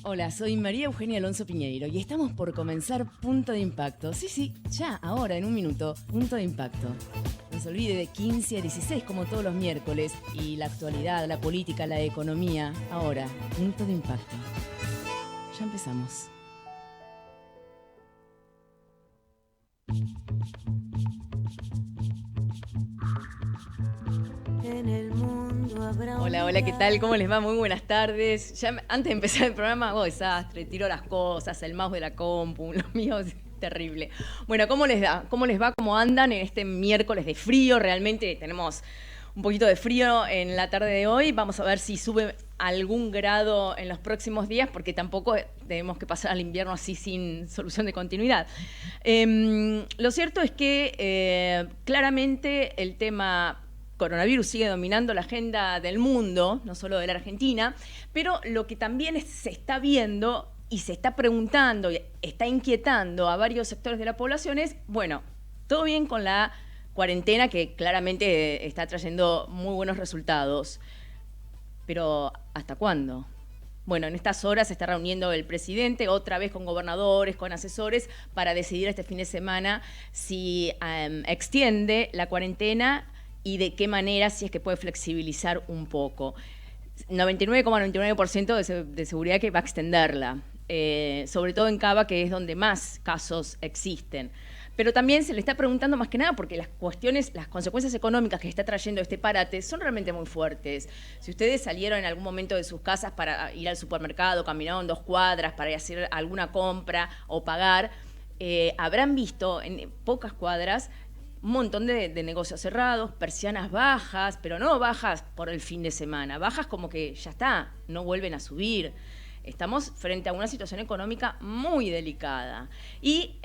Hola, soy María Eugenia Alonso Piñeiro y estamos por comenzar Punto de Impacto. Sí, ya, ahora, en un minuto, Punto de Impacto. No se olvide de 15 a 16 como todos los miércoles y la actualidad, la política, la economía. Ahora, Punto de Impacto. Ya empezamos. En el mundo habrá Hola, ¿qué tal? ¿Cómo les va? Muy buenas tardes. Ya antes de empezar el programa, desastre, tiro las cosas, el mouse de la compu, lo mío es terrible. Bueno, ¿cómo les da? ¿Cómo les va? ¿Cómo andan en este miércoles de frío? Realmente tenemos un poquito de frío en la tarde de hoy. Vamos a ver si sube algún grado en los próximos días, porque tampoco tenemos que pasar al invierno así sin solución de continuidad. Lo cierto es que claramente el tema coronavirus sigue dominando la agenda del mundo, no solo de la Argentina, pero lo que también se está viendo y se está preguntando y está inquietando a varios sectores de la población es, bueno, todo bien con la cuarentena que claramente está trayendo muy buenos resultados, pero ¿hasta cuándo? Bueno, en estas horas se está reuniendo el presidente, otra vez con gobernadores, con asesores, para decidir este fin de semana si extiende la cuarentena y de qué manera, si es que puede flexibilizar un poco. 99,99% de seguridad que va a extenderla, sobre todo en Cava, que es donde más casos existen. Pero también se le está preguntando más que nada porque las consecuencias económicas que está trayendo este parate son realmente muy fuertes. Si ustedes salieron en algún momento de sus casas para ir al supermercado, caminaron 2 cuadras para ir a hacer alguna compra o pagar, habrán visto en pocas cuadras un montón de negocios cerrados, persianas bajas, pero no bajas por el fin de semana, bajas como que ya está, no vuelven a subir. Estamos frente a una situación económica muy delicada. Y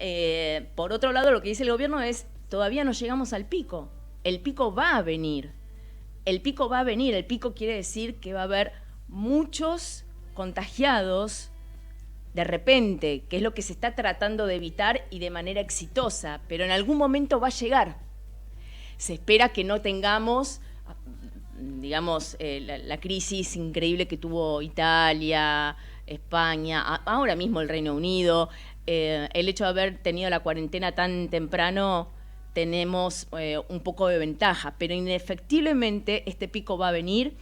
por otro lado, lo que dice el gobierno es, todavía no llegamos al pico. El pico va a venir. El pico va a venir. El pico quiere decir que va a haber muchos contagiados de repente, que es lo que se está tratando de evitar y de manera exitosa, pero en algún momento va a llegar. Se espera que no tengamos, digamos, la crisis increíble que tuvo Italia, España, ahora mismo el Reino Unido. El hecho de haber tenido la cuarentena tan temprano, tenemos un poco de ventaja, pero indefectiblemente este pico va a venir.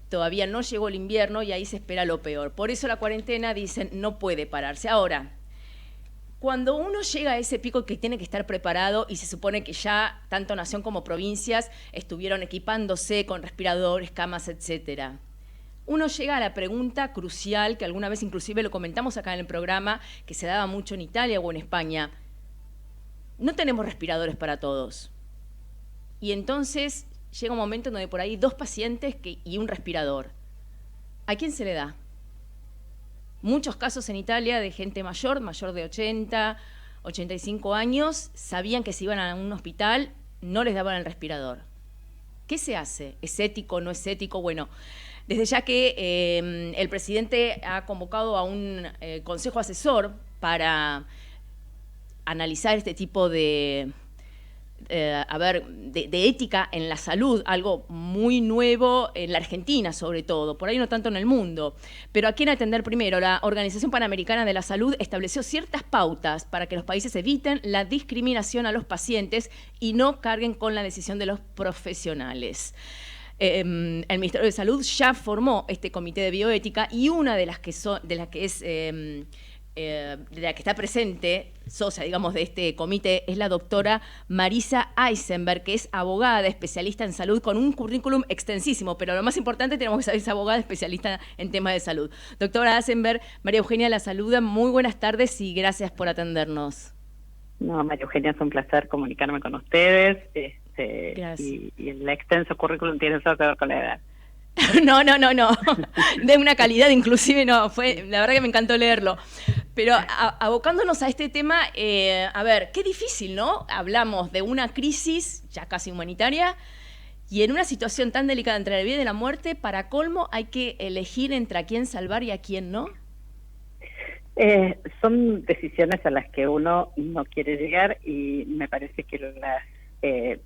Todavía no llegó el invierno y ahí se espera lo peor. Por eso la cuarentena, dicen, no puede pararse. Ahora, cuando uno llega a ese pico que tiene que estar preparado, y se supone que ya tanto nación como provincias estuvieron equipándose con respiradores, camas, etcétera, uno llega a la pregunta crucial, que alguna vez inclusive lo comentamos acá en el programa, que se daba mucho en Italia o en España. No tenemos respiradores para todos. Y entonces llega un momento en donde por ahí 2 pacientes y un respirador. ¿A quién se le da? Muchos casos en Italia de gente mayor de 80, 85 años, sabían que si iban a un hospital no les daban el respirador. ¿Qué se hace? ¿Es ético, no es ético? Bueno, desde ya que el presidente ha convocado a un consejo asesor para analizar este tipo de ética en la salud, algo muy nuevo en la Argentina sobre todo, por ahí no tanto en el mundo. Pero ¿a quién atender primero? La Organización Panamericana de la Salud estableció ciertas pautas para que los países eviten la discriminación a los pacientes y no carguen con la decisión de los profesionales. El Ministerio de Salud ya formó este comité de bioética y una de la que está presente, socia, digamos, de este comité, es la doctora Marisa Eisenberg, que es abogada, especialista en salud, con un currículum extensísimo, pero lo más importante tenemos que saber, es abogada especialista en temas de salud. Doctora Eisenberg, María Eugenia la saluda, muy buenas tardes y gracias por atendernos. No, María Eugenia, es un placer comunicarme con ustedes, Gracias. y el extenso currículum tiene eso que ver con la edad. No, de una calidad inclusive no, la verdad que me encantó leerlo. Pero abocándonos a este tema, a ver, qué difícil, ¿no? Hablamos de una crisis ya casi humanitaria y en una situación tan delicada entre la vida y la muerte, para colmo hay que elegir entre a quién salvar y a quién no. Son decisiones a las que uno no quiere llegar y me parece que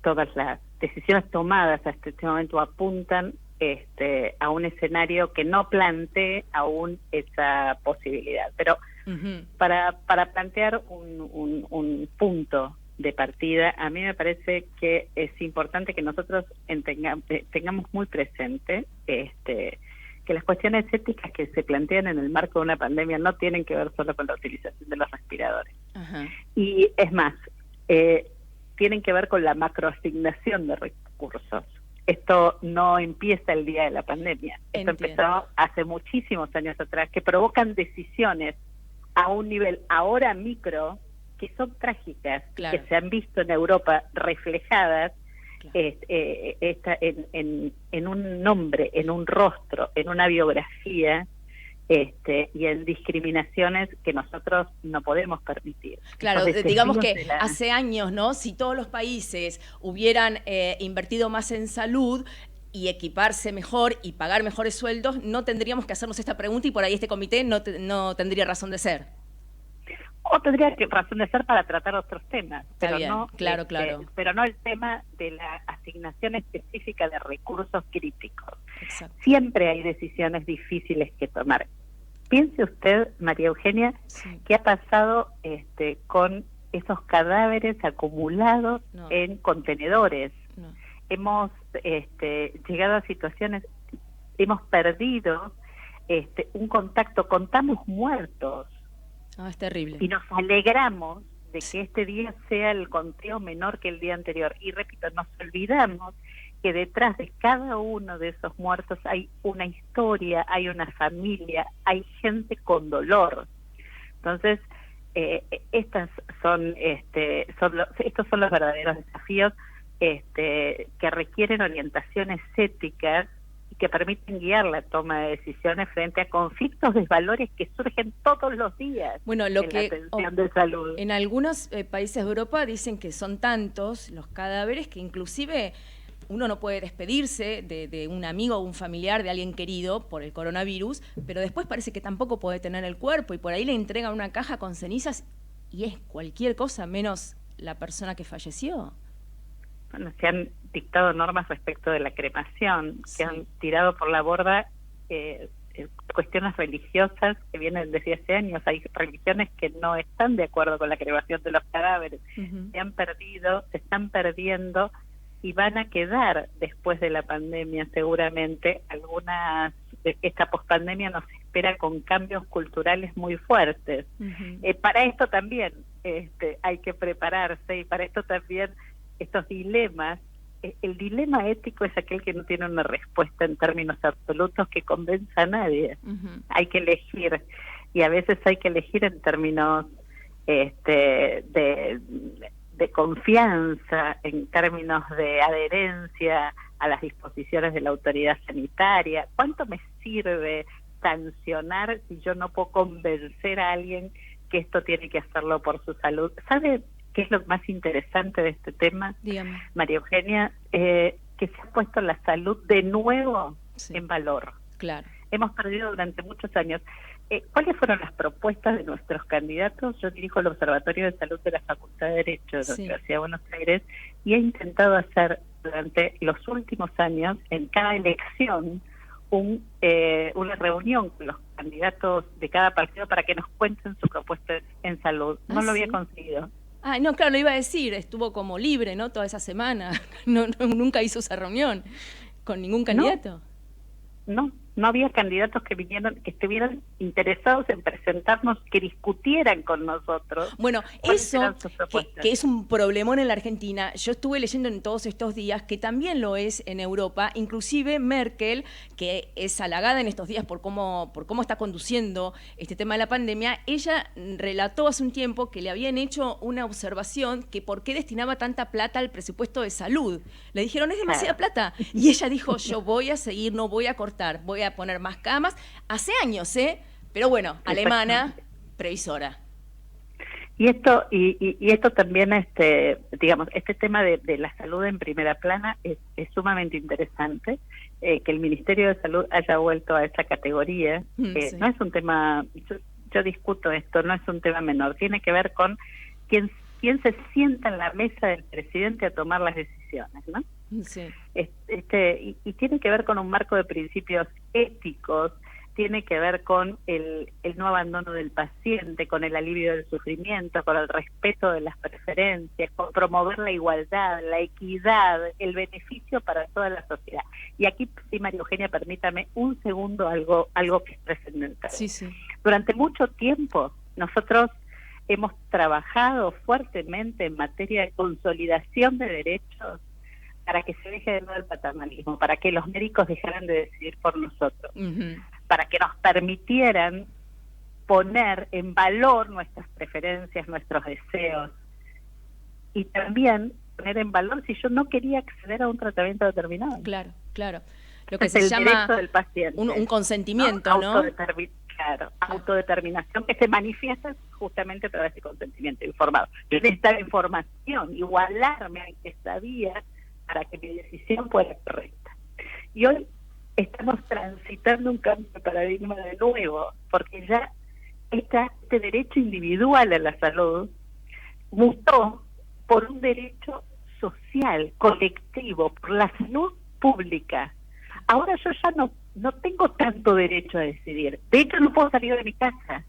todas las decisiones tomadas hasta este momento apuntan a un escenario que no plantee aún esa posibilidad. Pero para plantear un punto de partida, a mí me parece que es importante que nosotros tengamos muy presente que las cuestiones éticas que se plantean en el marco de una pandemia no tienen que ver solo con la utilización de los respiradores. Y es más, tienen que ver con la macroasignación de recursos. Esto no empieza el día de la pandemia. Esto empezó hace muchísimos años atrás, que provocan decisiones a un nivel ahora micro que son trágicas, que se han visto en Europa reflejadas en un nombre, en un rostro, en una biografía, y en discriminaciones que nosotros no podemos permitir. Claro, digamos que hace años, ¿no? Si todos los países hubieran invertido más en salud y equiparse mejor y pagar mejores sueldos, no tendríamos que hacernos esta pregunta y por ahí este comité no tendría razón de ser. O tendría razón de ser para tratar otros temas, pero bien, no, claro. Pero no el tema de la asignación específica de recursos críticos. Exacto. Siempre hay decisiones difíciles que tomar. Piense usted, María Eugenia, qué ha pasado con esos cadáveres acumulados en contenedores. Hemos llegado a situaciones, hemos perdido un contacto, contamos muertos. Es terrible. Y nos alegramos de que este día sea el conteo menor que el día anterior. Y repito, nos olvidamos que detrás de cada uno de esos muertos hay una historia, hay una familia, hay gente con dolor. Entonces, estos son los verdaderos desafíos que requieren orientaciones éticas y que permiten guiar la toma de decisiones frente a conflictos de valores que surgen todos los días en la atención de salud. En algunos países de Europa dicen que son tantos los cadáveres que inclusive uno no puede despedirse de un amigo o un familiar, de alguien querido por el coronavirus, pero después parece que tampoco puede tener el cuerpo y por ahí le entregan una caja con cenizas y es cualquier cosa menos la persona que falleció. Bueno, se han dictado normas respecto de la cremación, que han tirado por la borda cuestiones religiosas que vienen desde hace años. Hay religiones que no están de acuerdo con la cremación de los cadáveres. Se están perdiendo y van a quedar después de la pandemia seguramente. Esta pospandemia nos espera con cambios culturales muy fuertes. Para esto también hay que prepararse y para esto también estos dilemas. El dilema ético es aquel que no tiene una respuesta en términos absolutos que convenza a nadie. Hay que elegir, y a veces hay que elegir en términos de confianza, en términos de adherencia a las disposiciones de la autoridad sanitaria. ¿Cuánto me sirve sancionar si yo no puedo convencer a alguien que esto tiene que hacerlo por su salud? ¿Sabe qué es lo más interesante de este tema? Dígame. María Eugenia, que se ha puesto la salud de nuevo en valor. Claro. Hemos perdido durante muchos años. ¿Cuáles fueron las propuestas de nuestros candidatos? Yo dirijo el Observatorio de Salud de la Facultad de Derecho de la Universidad de Buenos Aires y he intentado hacer durante los últimos años, en cada elección, una reunión con los candidatos de cada partido para que nos cuenten su propuesta en salud. No lo había conseguido. No, claro, lo iba a decir, estuvo como libre, ¿no? Toda esa semana. Nunca hizo esa reunión con ningún candidato. No había candidatos que estuvieran interesados en presentarnos, que discutieran con nosotros. Bueno, eso que es un problemón en la Argentina, yo estuve leyendo en todos estos días que también lo es en Europa, inclusive Merkel, que es halagada en estos días por cómo está conduciendo este tema de la pandemia, ella relató hace un tiempo que le habían hecho una observación que por qué destinaba tanta plata al presupuesto de salud. Le dijeron, es demasiada plata. Y ella dijo, yo voy a seguir, no voy a cortar, voy a poner más camas. Hace años, pero bueno, alemana, previsora. Y esto también, digamos, este tema de la salud en primera plana es sumamente interesante, que el Ministerio de Salud haya vuelto a esa categoría. No es un tema, yo discuto esto, no es un tema menor, tiene que ver con quién se sienta en la mesa del presidente a tomar las decisiones, ¿no? Sí. Y tiene que ver con un marco de principios éticos, tiene que ver con el no abandono del paciente, con el alivio del sufrimiento, con el respeto de las preferencias, con promover la igualdad, la equidad, el beneficio para toda la sociedad. Y aquí, sí, María Eugenia, permítame un segundo algo que es trascendental. Sí, sí. Durante mucho tiempo nosotros hemos trabajado fuertemente en materia de consolidación de derechos para que se deje de lado el paternalismo, para que los médicos dejaran de decidir por nosotros, para que nos permitieran poner en valor nuestras preferencias, nuestros deseos, y también poner en valor si yo no quería acceder a un tratamiento determinado. Claro, claro. Lo que Es se el llama derecho del paciente, un consentimiento, ¿no? Claro, autodeterminación que se manifiesta justamente a través de consentimiento informado. Yo necesitaba información, igualarme a esta vía para que mi decisión fuera correcta. Y hoy estamos transitando un cambio de paradigma de nuevo, porque ya este derecho individual a la salud mutó por un derecho social, colectivo, por la salud pública. Ahora yo ya no tengo tanto derecho a decidir. De hecho, no puedo salir de mi casa.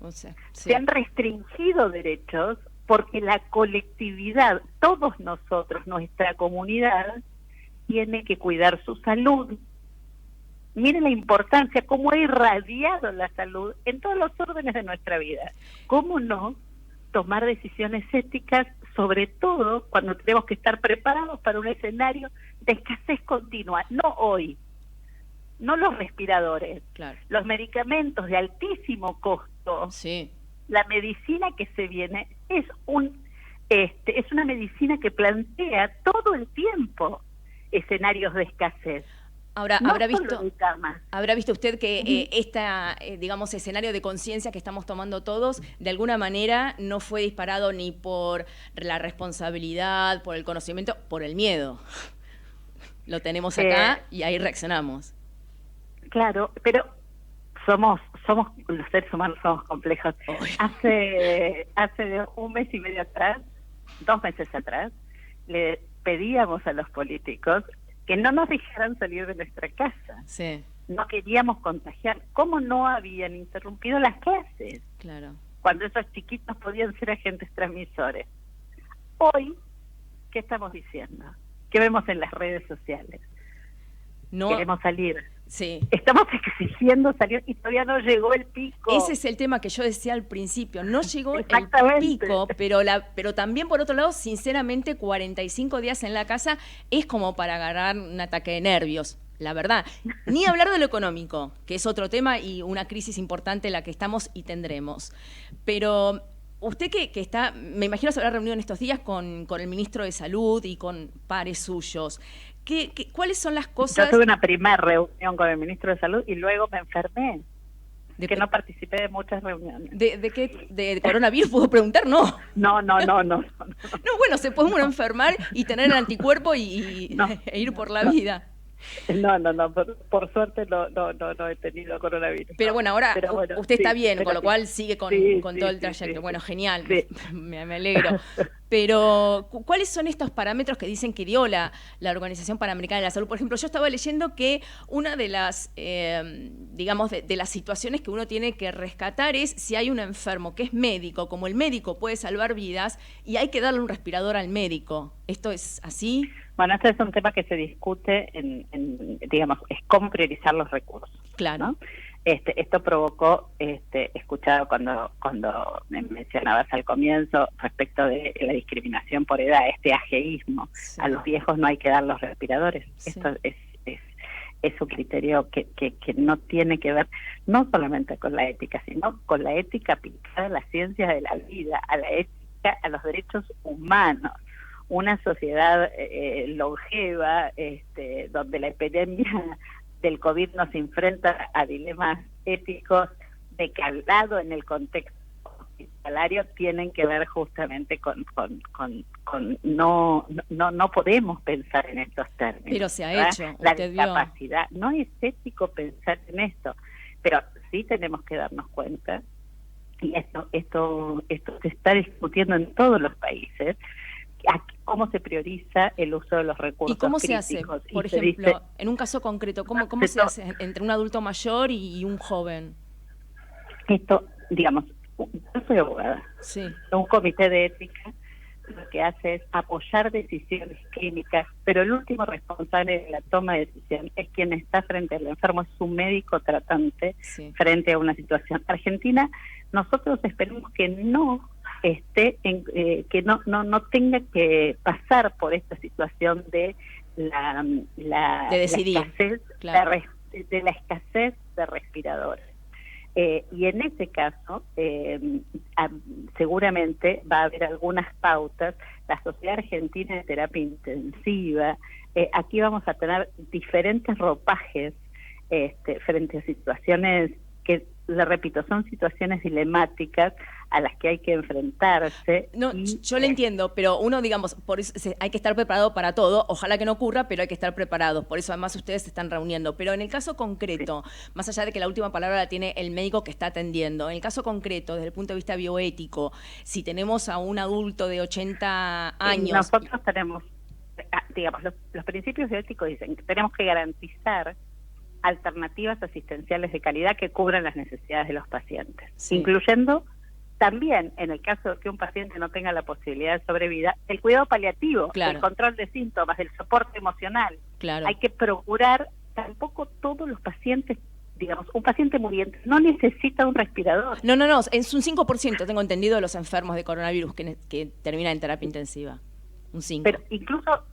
O sea, sí. Se han restringido derechos porque la colectividad, todos nosotros, nuestra comunidad, tiene que cuidar su salud. Miren la importancia, cómo ha irradiado la salud en todos los órdenes de nuestra vida. ¿Cómo no tomar decisiones éticas, sobre todo cuando tenemos que estar preparados para un escenario de escasez continua? No hoy, no los respiradores, claro, los medicamentos de altísimo costo. Sí. La medicina que se viene es una medicina que plantea todo el tiempo escenarios de escasez. Ahora, no habrá visto usted que digamos, escenario de conciencia que estamos tomando todos, de alguna manera no fue disparado ni por la responsabilidad, por el conocimiento, por el miedo. Lo tenemos acá y ahí reaccionamos. Claro, pero somos los seres humanos somos complejos. Hace un mes y medio atrás, 2 meses atrás, le pedíamos a los políticos que no nos dejaran salir de nuestra casa. Sí. No queríamos contagiar. ¿Cómo no habían interrumpido las clases? Claro. Cuando esos chiquitos podían ser agentes transmisores. Hoy, ¿qué estamos diciendo? ¿Qué vemos en las redes sociales? No. Queremos salir. Sí. Estamos exigiendo salir y todavía no llegó el pico. Ese es el tema que yo decía al principio. No llegó el pico, pero también, por otro lado, sinceramente, 45 días en la casa es como para agarrar un ataque de nervios, la verdad. Ni hablar de lo económico, que es otro tema y una crisis importante en la que estamos y tendremos. Pero usted que está, me imagino se habrá reunido en estos días con el ministro de Salud y con pares suyos. ¿Cuáles son las cosas? Yo tuve una primera reunión con el ministro de Salud y luego me enfermé. No participé de muchas reuniones. ¿De qué? ¿De coronavirus puedo preguntar? No. No. No, bueno, se puede uno enfermar y tener el anticuerpo e ir por la vida. No, por suerte no he tenido coronavirus. Pero bueno, ahora usted está bien, con lo cual sigue con todo el trayecto. Sí. Bueno, genial, Sí. me alegro. Pero, ¿cuáles son estos parámetros que dicen que dio la Organización Panamericana de la Salud? Por ejemplo, yo estaba leyendo que una de las, digamos, de las situaciones que uno tiene que rescatar es si hay un enfermo que es médico, como el médico puede salvar vidas, y hay que darle un respirador al médico. ¿Esto es así? Bueno, este es un tema que se discute digamos, es cómo priorizar los recursos. Claro. ¿No? Esto provocó, escuchado cuando me mencionabas al comienzo respecto de la discriminación por edad, ajeísmo. Sí. A los viejos no hay que dar los respiradores. Sí. Esto es un criterio que no tiene que ver no solamente con la ética, sino con la ética aplicada a las ciencias de la vida, a la ética, a los derechos humanos. Una sociedad longeva, donde la epidemia del COVID nos enfrenta a dilemas éticos de calado en el contexto hospitalario, tienen que ver justamente con no podemos pensar en estos términos. Pero se ha hecho, la discapacidad. No es ético pensar en esto, pero sí tenemos que darnos cuenta, y esto se está discutiendo en todos los países, cómo se prioriza el uso de los recursos ¿Y cómo críticos. se hace? Por ejemplo, en un caso concreto, ¿cómo se hace entre un adulto mayor y un joven? Esto, digamos, yo soy abogada. Sí. Un comité de ética lo que hace es apoyar decisiones clínicas, pero el último responsable de la toma de decisión es quien está frente al enfermo, es su médico tratante frente a una situación. Argentina, nosotros esperamos que no esté, que no tenga que pasar por esta situación de la decidir, escasez, claro, de la escasez de respiradores. Y en ese caso, seguramente va a haber algunas pautas. La Sociedad Argentina de Terapia Intensiva, aquí vamos a tener diferentes ropajes frente a situaciones que, le repito, son situaciones dilemáticas a las que hay que enfrentarse. No, yo le entiendo, pero uno, digamos, por eso hay que estar preparado para todo. Ojalá que no ocurra, pero hay que estar preparados. Por eso además ustedes se están reuniendo. Pero en el caso concreto, más allá de que la última palabra la tiene el médico que está atendiendo, en el caso concreto, desde el punto de vista bioético, si tenemos a un adulto de 80 años... Nosotros tenemos, digamos, los principios bioéticos dicen que tenemos que garantizar alternativas asistenciales de calidad que cubran las necesidades de los pacientes, incluyendo también, en el caso de que un paciente no tenga la posibilidad de sobrevida, el cuidado paliativo, el control de síntomas, el soporte emocional. Hay que procurar, tampoco todos los pacientes, digamos, un paciente muriente no necesita un respirador. No, es un 5%, tengo entendido, de los enfermos de coronavirus que terminan en terapia intensiva. Un 5%. Pero incluso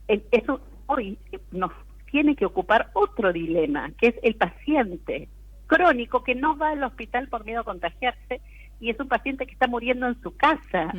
eso hoy nos tiene que ocupar otro dilema, que es el paciente crónico que no va al hospital por miedo a contagiarse y es un paciente que está muriendo en su casa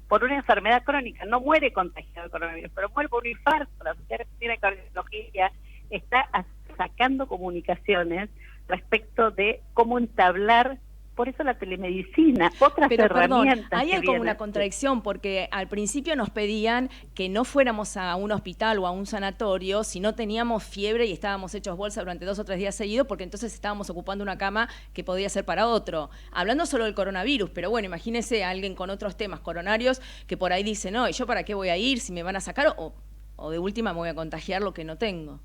por una enfermedad crónica. No muere contagiado de coronavirus, pero muere por un infarto. La Sociedad Argentina de Cardiología está sacando comunicaciones respecto de cómo entablar, por eso la telemedicina, otras herramientas. Perdón, ahí hay como una contradicción, porque al principio nos pedían que no fuéramos a un hospital o a un sanatorio si no teníamos fiebre y estábamos hechos bolsa durante 2 o 3 días seguidos, porque entonces estábamos ocupando una cama que podía ser para otro. Hablando solo del coronavirus, pero bueno, imagínese a alguien con otros temas coronarios que por ahí dice, no, ¿y yo para qué voy a ir si me van a sacar? O de última me voy a contagiar lo que no tengo.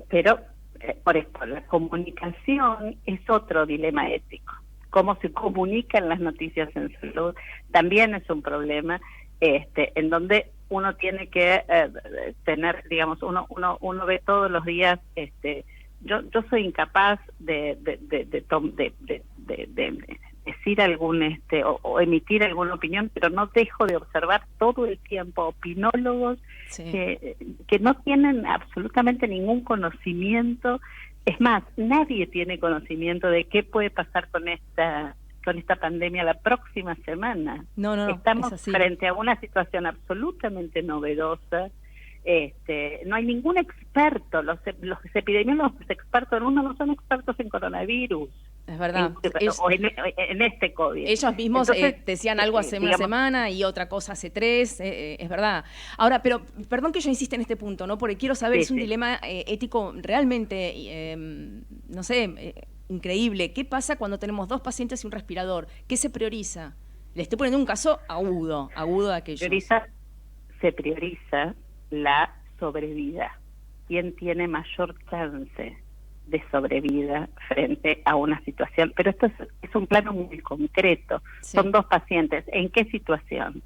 Pero... por esto, la comunicación es otro dilema ético. Cómo se comunican las noticias en salud también es un problema, en donde uno tiene que tener, digamos, uno ve todos los días, yo soy incapaz de decir algún o emitir alguna opinión, pero no dejo de observar todo el tiempo opinólogos que no tienen absolutamente ningún conocimiento. Es más, nadie tiene conocimiento de qué puede pasar con esta pandemia la próxima semana. Estamos frente a una situación absolutamente novedosa. No hay ningún experto, los epidemiólogos expertos del mundo no son expertos en coronavirus. Es verdad. O en este COVID. Ellos mismos decían algo hace una semana y otra cosa hace 3, es verdad. Ahora, pero perdón que yo insista en este punto, ¿no? Porque quiero saber, es un dilema ético realmente, no sé, increíble. ¿Qué pasa cuando tenemos 2 pacientes y un respirador? ¿Qué se prioriza? Le estoy poniendo un caso agudo de aquellos. Se prioriza la sobrevida. ¿Quién tiene mayor chance de sobrevida frente a una situación? Pero esto es un plano muy concreto. Son 2 pacientes. ¿En qué situación?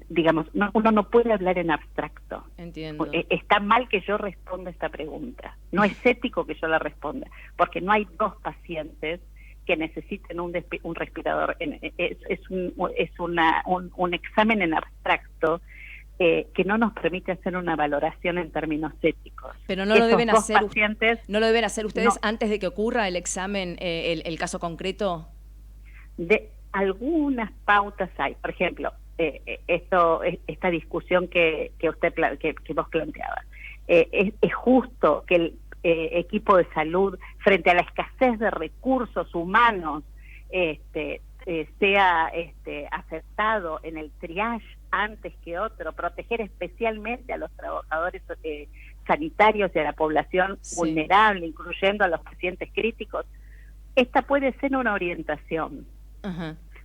Digamos, uno no puede hablar en abstracto. Entiendo. Está mal que yo responda esta pregunta. No es ético que yo la responda, porque no hay 2 pacientes que necesiten un respirador. Es un examen en abstracto que no nos permite hacer una valoración en términos éticos. Pero no lo deben hacer ustedes antes de que ocurra el examen, el caso concreto. De algunas pautas hay, por ejemplo, esta discusión que vos planteabas. Es justo que el equipo de salud, frente a la escasez de recursos humanos, sea aceptado en el triage antes que otro, proteger especialmente a los trabajadores sanitarios y a la población vulnerable, incluyendo a los pacientes críticos. Esta puede ser una orientación.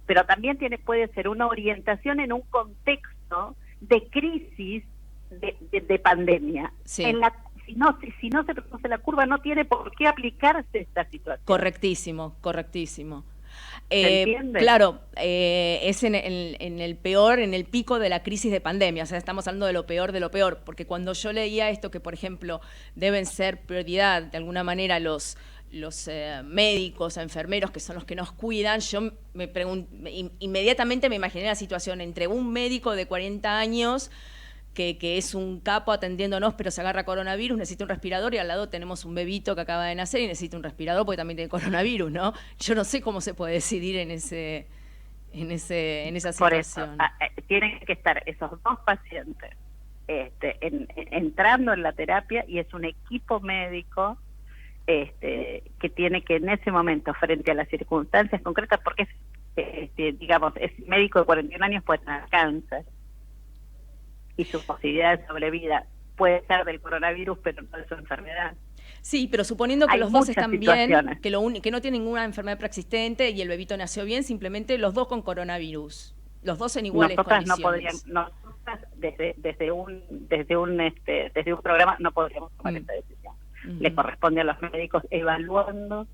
pero también puede ser una orientación en un contexto de crisis de pandemia. Sí. Si no se produce la curva, no tiene por qué aplicarse esta situación. Correctísimo. ¿Se entiende? Claro, es en el peor, en el pico de la crisis de pandemia, o sea, estamos hablando de lo peor, porque cuando yo leía esto, que por ejemplo deben ser prioridad de alguna manera los médicos, enfermeros, que son los que nos cuidan, yo inmediatamente me imaginé la situación entre un médico de 40 años que es un capo atendiéndonos, pero se agarra coronavirus, necesita un respirador, y al lado tenemos un bebito que acaba de nacer y necesita un respirador porque también tiene coronavirus, ¿no? Yo no sé cómo se puede decidir en esa situación. Por eso, tienen que estar esos dos pacientes entrando en la terapia, y es un equipo médico que tiene que en ese momento, frente a las circunstancias concretas, porque digamos, es médico de 41 años, puede tener cáncer, y su posibilidad de sobrevida puede ser del coronavirus, pero no de su enfermedad. Sí, pero suponiendo que Hay los dos muchas están situaciones. bien, que no tienen ninguna enfermedad preexistente y el bebito nació bien, simplemente los dos con coronavirus, los dos en iguales condiciones. Nosotras desde un programa no podríamos tomar esta decisión. Le corresponde a los médicos evaluando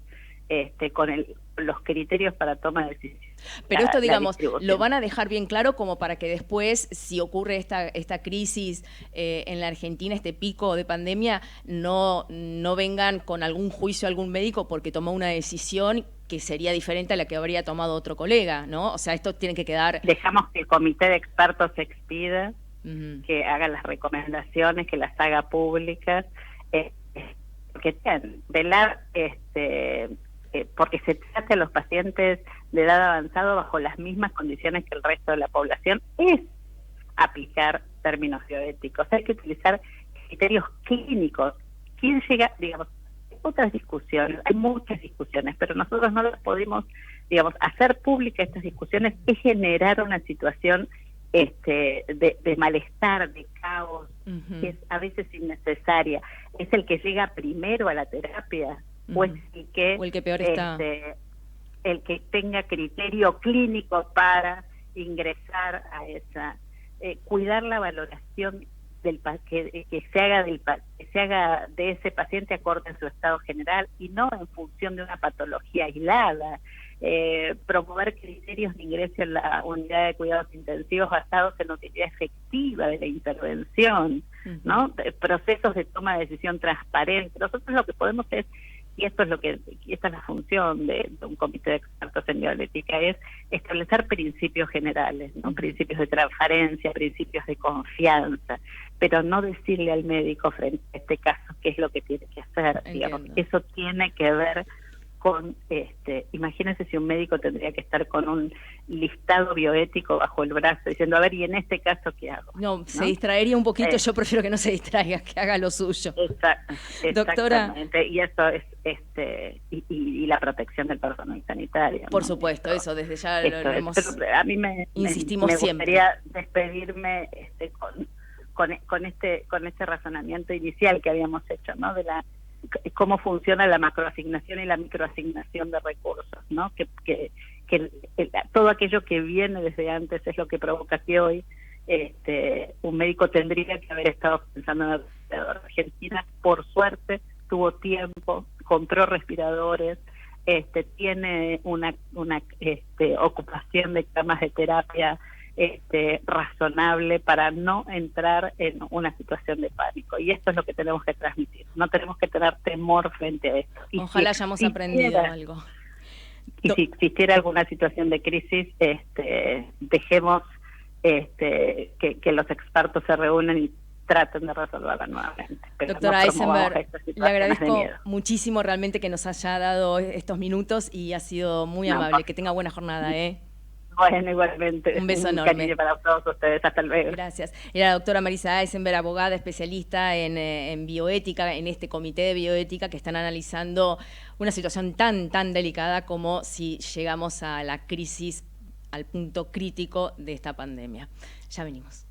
con los criterios para toma de decisiones. Pero esto, digamos, lo van a dejar bien claro como para que después, si ocurre esta crisis en la Argentina, este pico de pandemia, no vengan con algún juicio a algún médico porque tomó una decisión que sería diferente a la que habría tomado otro colega, ¿no? O sea, esto tiene que quedar... Dejamos que el comité de expertos se expida, que haga las recomendaciones, que las haga públicas, que velar porque se trata a los pacientes de edad avanzada bajo las mismas condiciones que el resto de la población, es aplicar términos bioéticos. Hay que utilizar criterios clínicos. ¿Quién llega? Digamos, hay otras discusiones, hay muchas discusiones, pero nosotros no las podemos, digamos, hacer públicas estas discusiones es generar una situación de malestar, de caos, que es a veces innecesaria. Es el que llega primero a la terapia, o es el que peor está, el que tenga criterio clínico para ingresar a esa, cuidar la valoración que se haga de ese paciente acorde a su estado general y no en función de una patología aislada. Promover criterios de ingreso en la unidad de cuidados intensivos basados en la utilidad efectiva de la intervención, ¿no? Procesos de toma de decisión transparente. Nosotros lo que podemos es, y esta es la función de un comité de expertos en bioética, es establecer principios generales, ¿no? Principios de transparencia, principios de confianza, pero no decirle al médico frente a este caso qué es lo que tiene que hacer. Digamos, eso tiene que ver con, imagínense si un médico tendría que estar con un listado bioético bajo el brazo diciendo, a ver, y en este caso, ¿qué hago? No, se distraería un poquito, yo prefiero que no se distraiga, que haga lo suyo. Doctora, y eso es, y la protección del personal sanitario. Por supuesto, eso desde ya lo hemos... A mí insistimos me siempre. gustaría despedirme con este razonamiento inicial que habíamos hecho, ¿no? De cómo funciona la macroasignación y la microasignación de recursos, ¿no? Que todo aquello que viene desde antes es lo que provoca que hoy un médico tendría que haber estado pensando en el respirador. Argentina, por suerte, tuvo tiempo, compró respiradores, tiene una ocupación de camas de terapia razonable para no entrar en una situación de pánico, y esto es lo que tenemos que transmitir. No tenemos que tener temor frente a esto. Ojalá hayamos aprendido algo. Y si existiera alguna situación de crisis, dejemos que los expertos se reúnan y traten de resolverla nuevamente. Pero doctora Eisenberg, le agradezco de muchísimo realmente que nos haya dado estos minutos y ha sido muy amable. Que tenga buena jornada, Bueno, igualmente. Un beso enorme. Cariño para todos ustedes. Hasta luego. Gracias. Era la doctora Marisa Eisenberg, abogada especialista en bioética, en este comité de bioética que están analizando una situación tan delicada como si llegamos a la crisis, al punto crítico de esta pandemia. Ya venimos.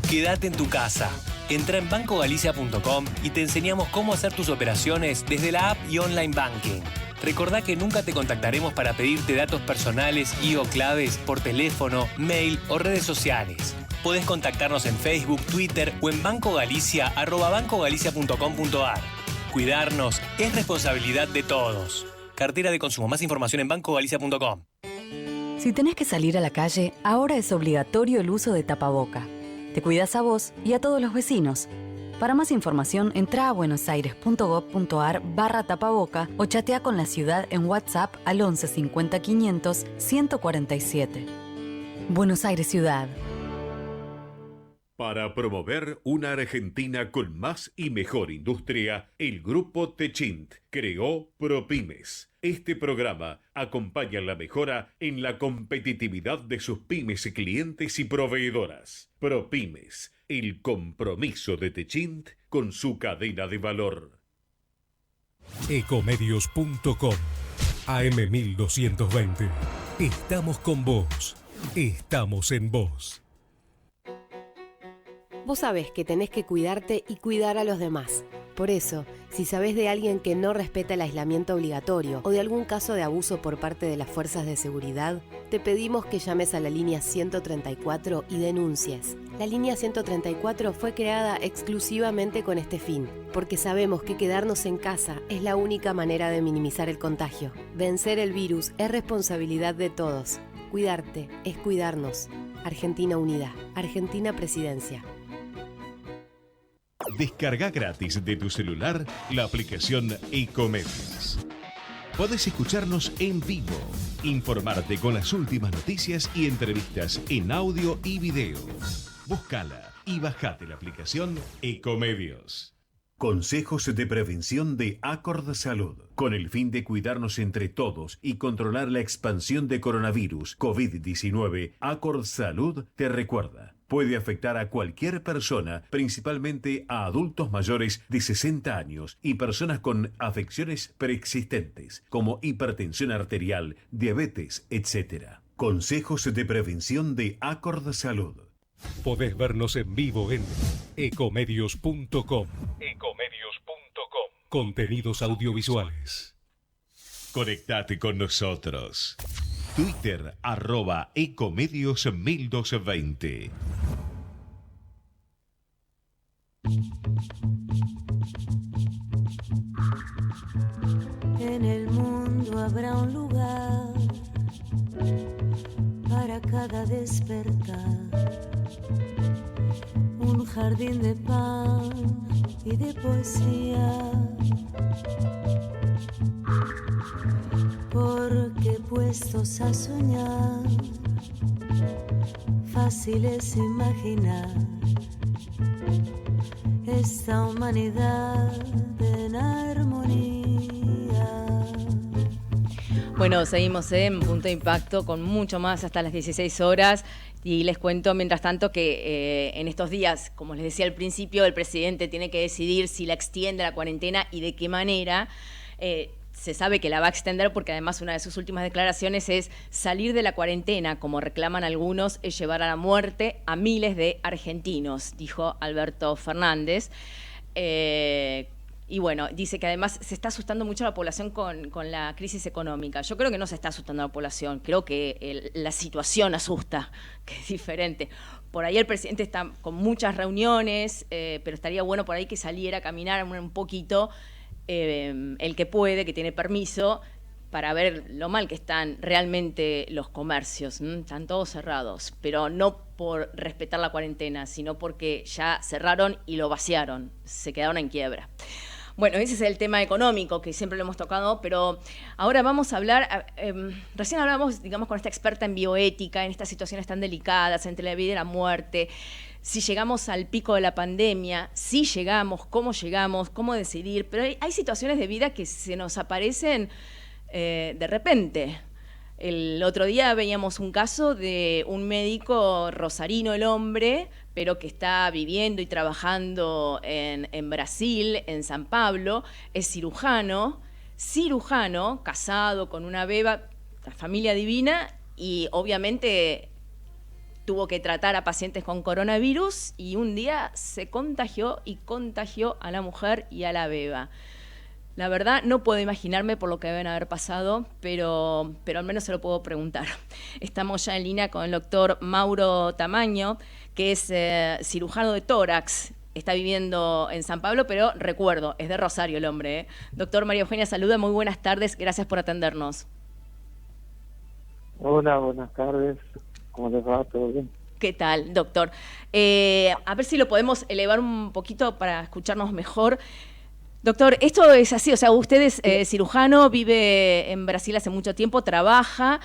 Quédate en tu casa. Entra en bancogalicia.com y te enseñamos cómo hacer tus operaciones desde la app y online banking. Recordá que nunca te contactaremos para pedirte datos personales y o claves por teléfono, mail o redes sociales. Podés contactarnos en Facebook, Twitter o en bancogalicia@bancogalicia.com.ar. Cuidarnos es responsabilidad de todos. Cartera de consumo. Más información en bancogalicia.com. Si tenés que salir a la calle, ahora es obligatorio el uso de tapaboca. Te cuidas a vos y a todos los vecinos. Para más información, entra a buenosaires.gov.ar/tapaboca o chatea con la ciudad en WhatsApp al 11 50 500 147. Buenos Aires Ciudad. Para promover una Argentina con más y mejor industria, el Grupo Techint creó ProPymes. Este programa acompaña la mejora en la competitividad de sus pymes, clientes y proveedoras. ProPymes, el compromiso de Techint con su cadena de valor. Ecomedios.com AM1220. Estamos con vos. Estamos en vos. Vos sabés que tenés que cuidarte y cuidar a los demás. Por eso, si sabés de alguien que no respeta el aislamiento obligatorio o de algún caso de abuso por parte de las fuerzas de seguridad, te pedimos que llames a la línea 134 y denuncies. La línea 134 fue creada exclusivamente con este fin, porque sabemos que quedarnos en casa es la única manera de minimizar el contagio. Vencer el virus es responsabilidad de todos. Cuidarte es cuidarnos. Argentina Unida. Argentina Presidencia. Descarga gratis de tu celular la aplicación Ecomedios. Podés escucharnos en vivo, informarte con las últimas noticias y entrevistas en audio y video. Búscala y bajate la aplicación Ecomedios. Consejos de prevención de Acord Salud. Con el fin de cuidarnos entre todos y controlar la expansión de coronavirus COVID-19, Acord Salud te recuerda. Puede afectar a cualquier persona, principalmente a adultos mayores de 60 años y personas con afecciones preexistentes, como hipertensión arterial, diabetes, etc. Consejos de prevención de Acord Salud. Podés vernos en vivo en ecomedios.com. Contenidos audiovisuales. Conectate con nosotros. Twitter @ecomedios1220. En el mundo habrá un lugar para cada despertar, un jardín de pan y de poesía, porque puestos a soñar, fácil es imaginar esta humanidad en armonía. Bueno, seguimos en Punto de Impacto con mucho más hasta las 16 horas y les cuento mientras tanto que en estos días, como les decía al principio, el presidente tiene que decidir si la extiende la cuarentena y de qué manera. Se sabe que la va a extender porque además una de sus últimas declaraciones es salir de la cuarentena, como reclaman algunos, es llevar a la muerte a miles de argentinos, dijo Alberto Fernández. Y bueno, dice que además se está asustando mucho a la población con la crisis económica. Yo creo que no se está asustando a la población, creo que la situación asusta, que es diferente. Por ahí el presidente está con muchas reuniones, pero estaría bueno por ahí que saliera a caminar un poquito, el que puede, que tiene permiso, para ver lo mal que están realmente los comercios. Están todos cerrados, pero no por respetar la cuarentena, sino porque ya cerraron y lo vaciaron, se quedaron en quiebra. Bueno, ese es el tema económico que siempre lo hemos tocado, pero ahora vamos a hablar, recién hablábamos, digamos, con esta experta en bioética, en estas situaciones tan delicadas entre la vida y la muerte, si llegamos al pico de la pandemia, si llegamos, cómo decidir, pero hay situaciones de vida que se nos aparecen de repente. El otro día veíamos un caso de un médico rosarino, el hombre, pero que está viviendo y trabajando en Brasil, en San Pablo, es cirujano, casado con una beba, la familia divina, y obviamente tuvo que tratar a pacientes con coronavirus y un día se contagió y contagió a la mujer y a la beba. La verdad no puedo imaginarme por lo que deben haber pasado, pero al menos se lo puedo preguntar. Estamos ya en línea con el doctor Mauro Tamaño, que es cirujano de tórax. Está viviendo en San Pablo, pero recuerdo, es de Rosario el hombre, ¿eh? Doctor María Eugenia, saluda, muy buenas tardes, gracias por atendernos. Hola, buenas tardes. ¿Cómo les va? ¿Todo bien? ¿Qué tal, doctor? A ver si lo podemos elevar un poquito para escucharnos mejor. Doctor, esto es así, o sea, usted es cirujano, vive en Brasil hace mucho tiempo, trabaja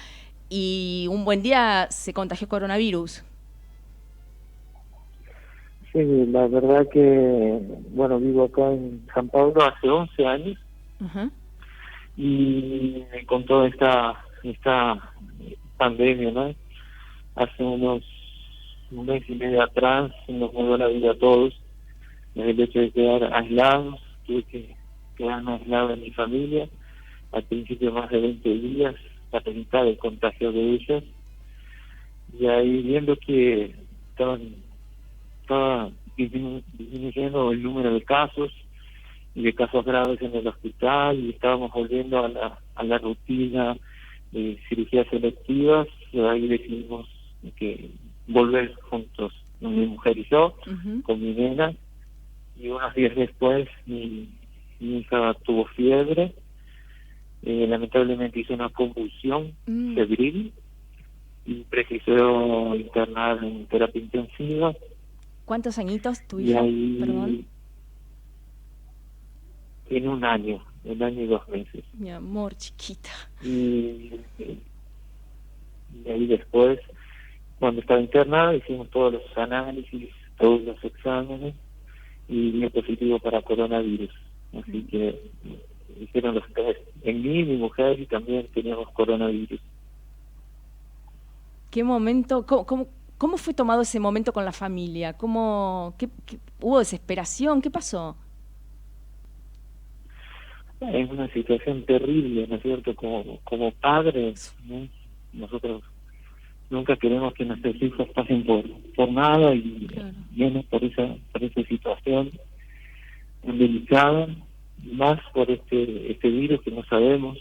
y un buen día se contagió coronavirus. Sí, la verdad que, bueno, vivo acá en San Pablo hace 11 años y con toda esta pandemia, ¿no? Hace un mes y medio atrás nos mudó la vida a todos, el hecho de quedar aislados, tuve que quedarme aislado de mi familia, al principio más de 20 días para evitar el contagio de ellos, y ahí viendo que estaba disminuyendo el número de casos y de casos graves en el hospital, y estábamos volviendo a la rutina de cirugías selectivas, y ahí decidimos que volver juntos, mi mujer y yo, con mi nena, y unos días después mi hija tuvo fiebre, lamentablemente hizo una convulsión febril y precisó internar en terapia intensiva. ¿Cuántos añitos tu hija? Perdón. Tiene un año y 2 meses. Mi amor, chiquita. Y ahí después, cuando estaba internada, hicimos todos los análisis, todos los exámenes, y dio positivo para coronavirus. Así que hicieron los test en mí, mi mujer, y también teníamos coronavirus. ¿Qué momento? ¿Cómo fue tomado ese momento con la familia? ¿Hubo desesperación? ¿Qué pasó? Es una situación terrible, ¿no es cierto? Como padres, ¿no? Nosotros nunca queremos que nuestros hijos pasen por nada, y menos por esa situación tan delicada, más por este virus que no sabemos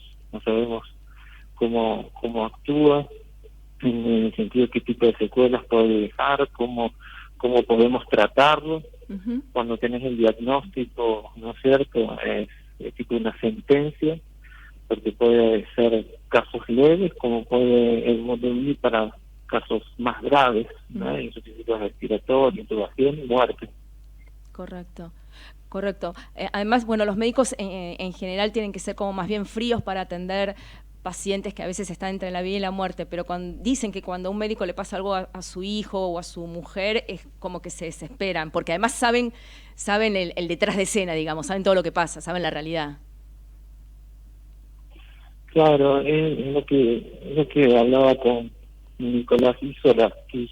cómo actúa, en el sentido de qué tipo de secuelas puede dejar, cómo podemos tratarlo. Cuando tenés el diagnóstico, ¿no es cierto?, es tipo una sentencia, porque puede ser casos leves como puede evoluir para casos más graves, ¿no? Insuficiencia respiratoria, intubación y muerte. Correcto. Además, bueno, los médicos en general tienen que ser como más bien fríos para atender pacientes que a veces están entre la vida y la muerte, pero dicen que cuando a un médico le pasa algo a su hijo o a su mujer, es como que se desesperan, porque además saben el detrás de escena, digamos, saben todo lo que pasa, saben la realidad. Claro, es lo que hablaba con Nicolás Isola, que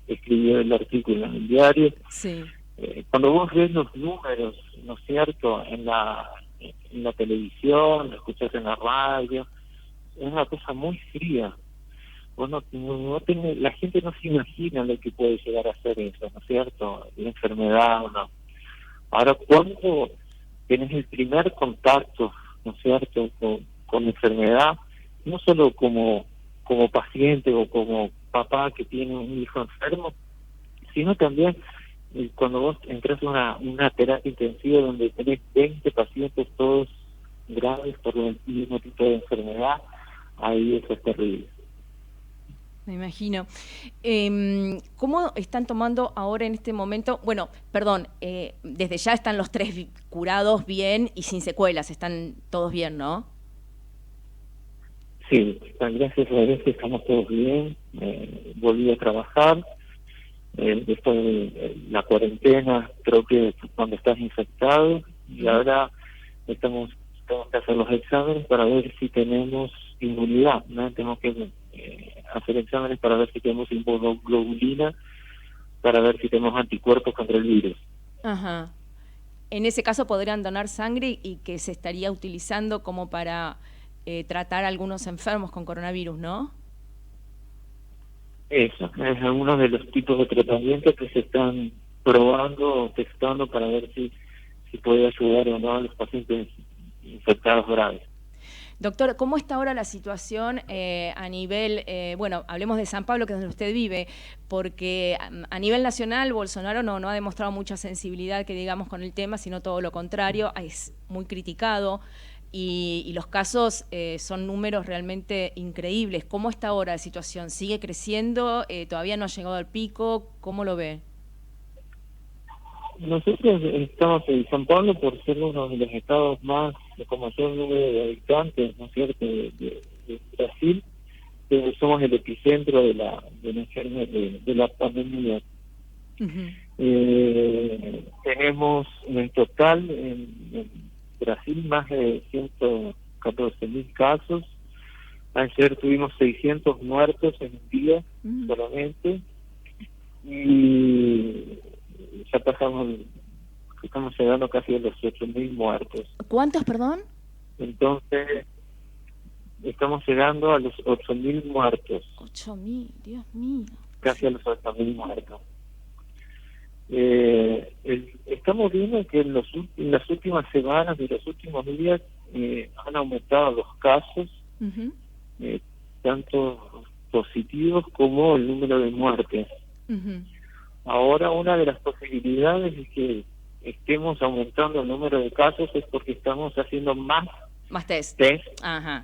escribió el artículo en el diario. Sí. Cuando vos ves los números, ¿no es cierto?, en la televisión, lo escuchás en la radio, es una cosa muy fría. Vos la gente no se imagina lo que puede llegar a ser eso, ¿no es cierto?, la enfermedad o no. Ahora, cuando tenés el primer contacto, ¿no es cierto?, con la enfermedad, no solo como paciente o como papá que tiene un hijo enfermo, sino también cuando vos entras a una terapia intensiva donde tenés 20 pacientes todos graves por el mismo tipo de enfermedad, ahí eso es terrible. Me imagino. ¿Cómo están tomando ahora en este momento? Bueno, perdón, desde ya están los 3 curados bien y sin secuelas, están todos bien, ¿no? Sí, gracias a Dios estamos todos bien. Volví a trabajar después de la cuarentena, creo que cuando estás infectado, y ahora tenemos que hacer los exámenes para ver si tenemos inmunidad, ¿no? Tenemos que hacer exámenes para ver si tenemos inmunoglobulina, para ver si tenemos anticuerpos contra el virus. Ajá. En ese caso podrían donar sangre y que se estaría utilizando como para tratar a algunos enfermos con coronavirus, ¿no? Eso, es alguno de los tipos de tratamientos que se están probando o testando para ver si puede ayudar o no a los pacientes infectados graves. Doctor, ¿cómo está ahora la situación a nivel, bueno, hablemos de San Pablo, que es donde usted vive, porque a nivel nacional Bolsonaro no ha demostrado mucha sensibilidad, que digamos, con el tema, sino todo lo contrario, es muy criticado y los casos son números realmente increíbles. ¿Cómo está ahora la situación? ¿Sigue creciendo? ¿Todavía no ha llegado al pico? ¿Cómo lo ve? Nosotros estamos en San Pablo por ser uno de los estados más con mayor número de habitantes, ¿no es cierto?, de Brasil. Somos el epicentro de la pandemia. Tenemos en total en Brasil más de 114.000 casos. Ayer tuvimos 600 muertos en un día solamente, y ya estamos llegando casi a los 8.000 muertos. ¿Cuántos, perdón? Entonces, estamos llegando a los 8.000 muertos. 8.000, Dios mío. Casi a los 8.000 muertos. Estamos viendo que en las últimas semanas y los últimos días han aumentado los casos, tanto positivos como el número de muertes. Ahora, una de las posibilidades de que estemos aumentando el número de casos es porque estamos haciendo más test,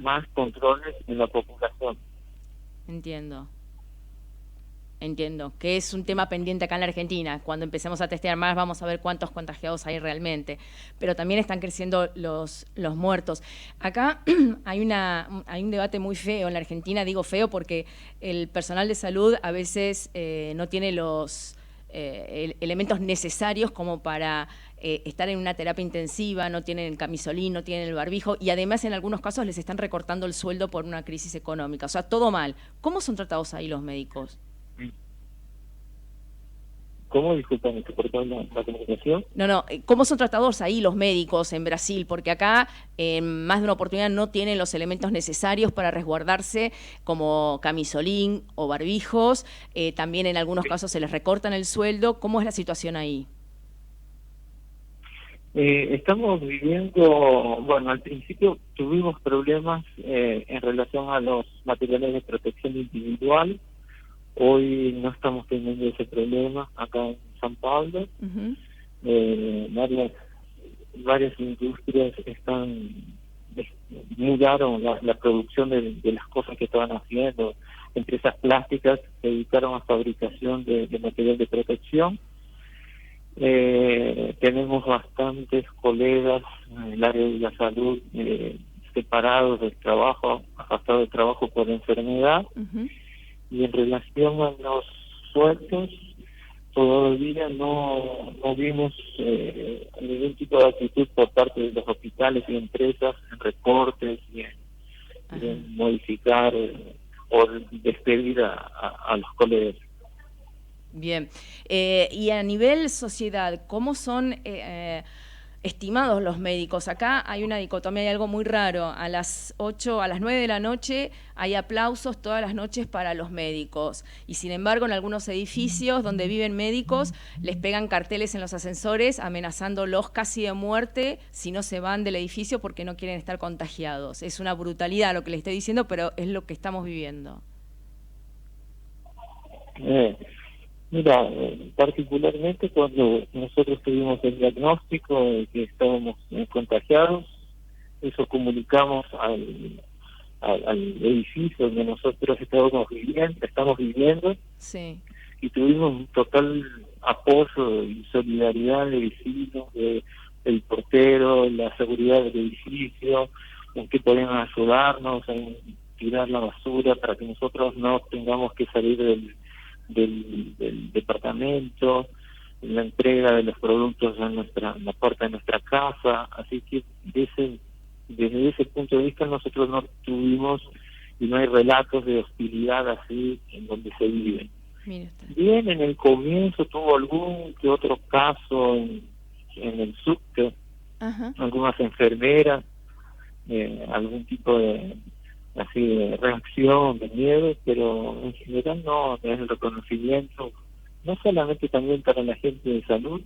más controles en la población. Entiendo, que es un tema pendiente acá en la Argentina. Cuando empecemos a testear más vamos a ver cuántos contagiados hay realmente. Pero también están creciendo los muertos. Acá hay un debate muy feo en la Argentina. Digo feo porque el personal de salud a veces no tiene los elementos necesarios como para estar en una terapia intensiva, no tienen el camisolín, no tienen el barbijo, y además en algunos casos les están recortando el sueldo por una crisis económica. O sea, todo mal. ¿Cómo son tratados ahí los médicos? ¿Cómo? Disculpa, ¿me cortó la comunicación? No, ¿cómo son tratados ahí los médicos en Brasil? Porque acá, en más de una oportunidad, no tienen los elementos necesarios para resguardarse, como camisolín o barbijos. También en algunos casos se les recortan el sueldo. ¿Cómo es la situación ahí? Estamos viviendo, bueno, al principio tuvimos problemas en relación a los materiales de protección individual. Hoy no estamos teniendo ese problema acá en San Pablo. Varias industrias mudaron la producción de las cosas que estaban haciendo. Empresas plásticas se dedicaron a fabricación de material de protección. Tenemos bastantes colegas en el área de la salud separados del trabajo, afectados del trabajo por enfermedad. Y en relación a los sueldos, todavía no vimos ningún tipo de actitud por parte de los hospitales y empresas en recortes y en modificar o despedir a los colegas. Bien. Y a nivel sociedad, ¿cómo son estimados los médicos? Acá hay una dicotomía, hay algo muy raro. A las 8, a las 9 de la noche hay aplausos todas las noches para los médicos. Y sin embargo, en algunos edificios donde viven médicos, les pegan carteles en los ascensores amenazándolos casi de muerte si no se van del edificio porque no quieren estar contagiados. Es una brutalidad lo que les estoy diciendo, pero es lo que estamos viviendo. Mira, particularmente cuando nosotros tuvimos el diagnóstico de que estábamos contagiados, eso comunicamos al edificio donde nosotros estamos viviendo, sí. Y tuvimos un total apoyo y solidaridad de vecinos, del portero, la seguridad del edificio, en que podían ayudarnos en tirar la basura para que nosotros no tengamos que salir del departamento, la entrega de los productos en la puerta de nuestra casa. Así que desde ese punto de vista nosotros no tuvimos y no hay relatos de hostilidad así en donde se vive. Bien, en el comienzo tuvo algún que otro caso en el subte, algunas enfermeras, algún tipo de reacción, de miedo, pero en general no, es el reconocimiento, no solamente también para la gente de salud,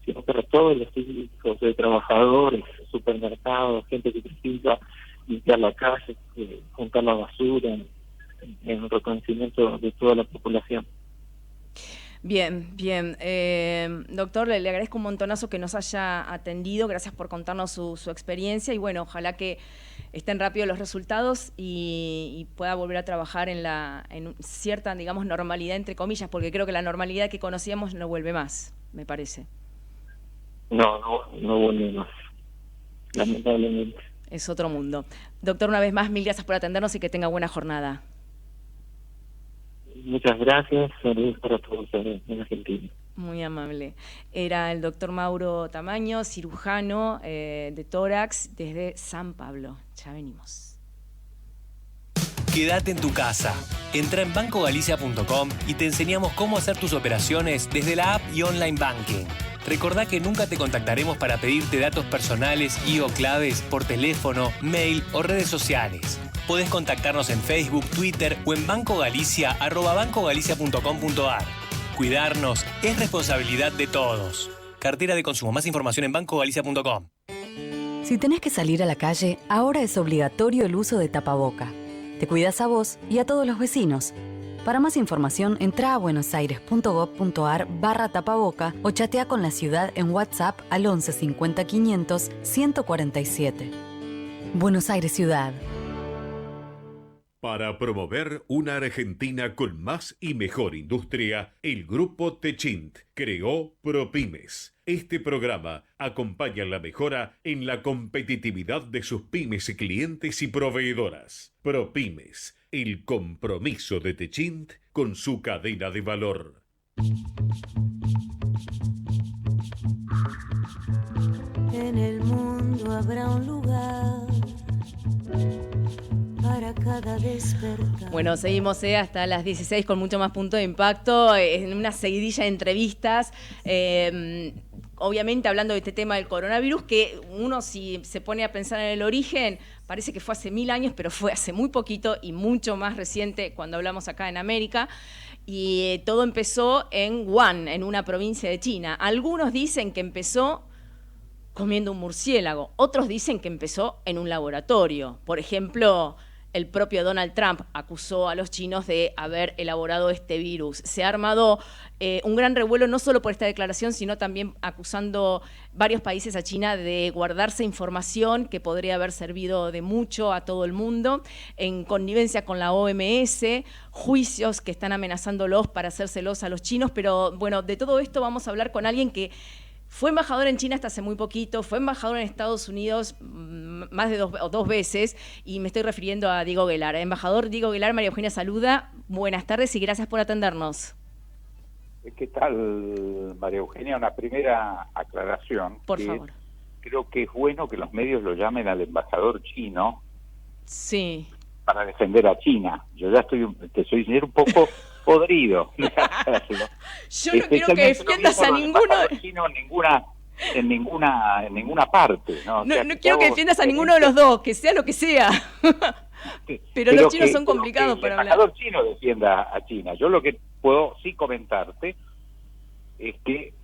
sino para todos los tipos de trabajadores, supermercados, gente que precisa limpiar la calle, juntar la basura, en reconocimiento de toda la población. Bien, bien. Doctor, le agradezco un montonazo que nos haya atendido. Gracias por contarnos su experiencia y bueno, ojalá que estén rápido los resultados y pueda volver a trabajar en cierta, digamos, normalidad, entre comillas, porque creo que la normalidad que conocíamos no vuelve más, me parece. No vuelve más, lamentablemente. Es otro mundo. Doctor, una vez más, mil gracias por atendernos y que tenga buena jornada. Muchas gracias, saludos para todos en Argentina. Muy amable. Era el doctor Mauro Tamaño, cirujano de tórax desde San Pablo. Ya venimos. Quédate en tu casa. Entra en bancogalicia.com y te enseñamos cómo hacer tus operaciones desde la app y online banking. Recordá que nunca te contactaremos para pedirte datos personales y/o claves por teléfono, mail o redes sociales. Podés contactarnos en Facebook, Twitter o en bancogalicia@bancogalicia.com.ar. Cuidarnos es responsabilidad de todos. Cartera de consumo. Más información en bancogalicia.com. Si tenés que salir a la calle, ahora es obligatorio el uso de tapaboca. Te cuidas a vos y a todos los vecinos. Para más información, entra a buenosaires.gov.ar/tapaboca o chatea con la ciudad en WhatsApp al 11 50 500 147. Buenos Aires Ciudad. Para promover una Argentina con más y mejor industria, el Grupo Techint creó ProPymes. Este programa acompaña la mejora en la competitividad de sus pymes, clientes y proveedoras. ProPymes, el compromiso de Techint con su cadena de valor. En el mundo habrá un lugar para cada despertar. Bueno, seguimos hasta las 16 con mucho más punto de impacto, en una seguidilla de entrevistas, obviamente hablando de este tema del coronavirus, que uno si se pone a pensar en el origen, parece que fue hace 1000 años, pero fue hace muy poquito y mucho más reciente cuando hablamos acá en América. Y todo empezó en Wuhan, en una provincia de China. Algunos dicen que empezó comiendo un murciélago, otros dicen que empezó en un laboratorio. Por ejemplo, el propio Donald Trump acusó a los chinos de haber elaborado este virus. Se ha armado un gran revuelo no solo por esta declaración, sino también acusando varios países a China de guardarse información que podría haber servido de mucho a todo el mundo, en connivencia con la OMS, juicios que están amenazándolos para hacérselos a los chinos. Pero bueno, de todo esto vamos a hablar con alguien que fue embajador en China hasta hace muy poquito, fue embajador en Estados Unidos más de dos veces, y me estoy refiriendo a Diego Guelar. Embajador Diego Guelar, María Eugenia saluda. Buenas tardes y gracias por atendernos. ¿Qué tal, María Eugenia? Una primera aclaración. Por favor. Creo que es bueno que los medios lo llamen al embajador chino. Sí. Para defender a China. Yo ya te soy sincero, un poco podrido. Yo no quiero que defiendas a ninguno. Chino en ninguna parte. No quiero que defiendas a ninguno de los dos, que sea lo que sea. Pero los chinos son complicados para hablar. El embajador chino defienda a China. Yo lo que puedo sí comentarte es que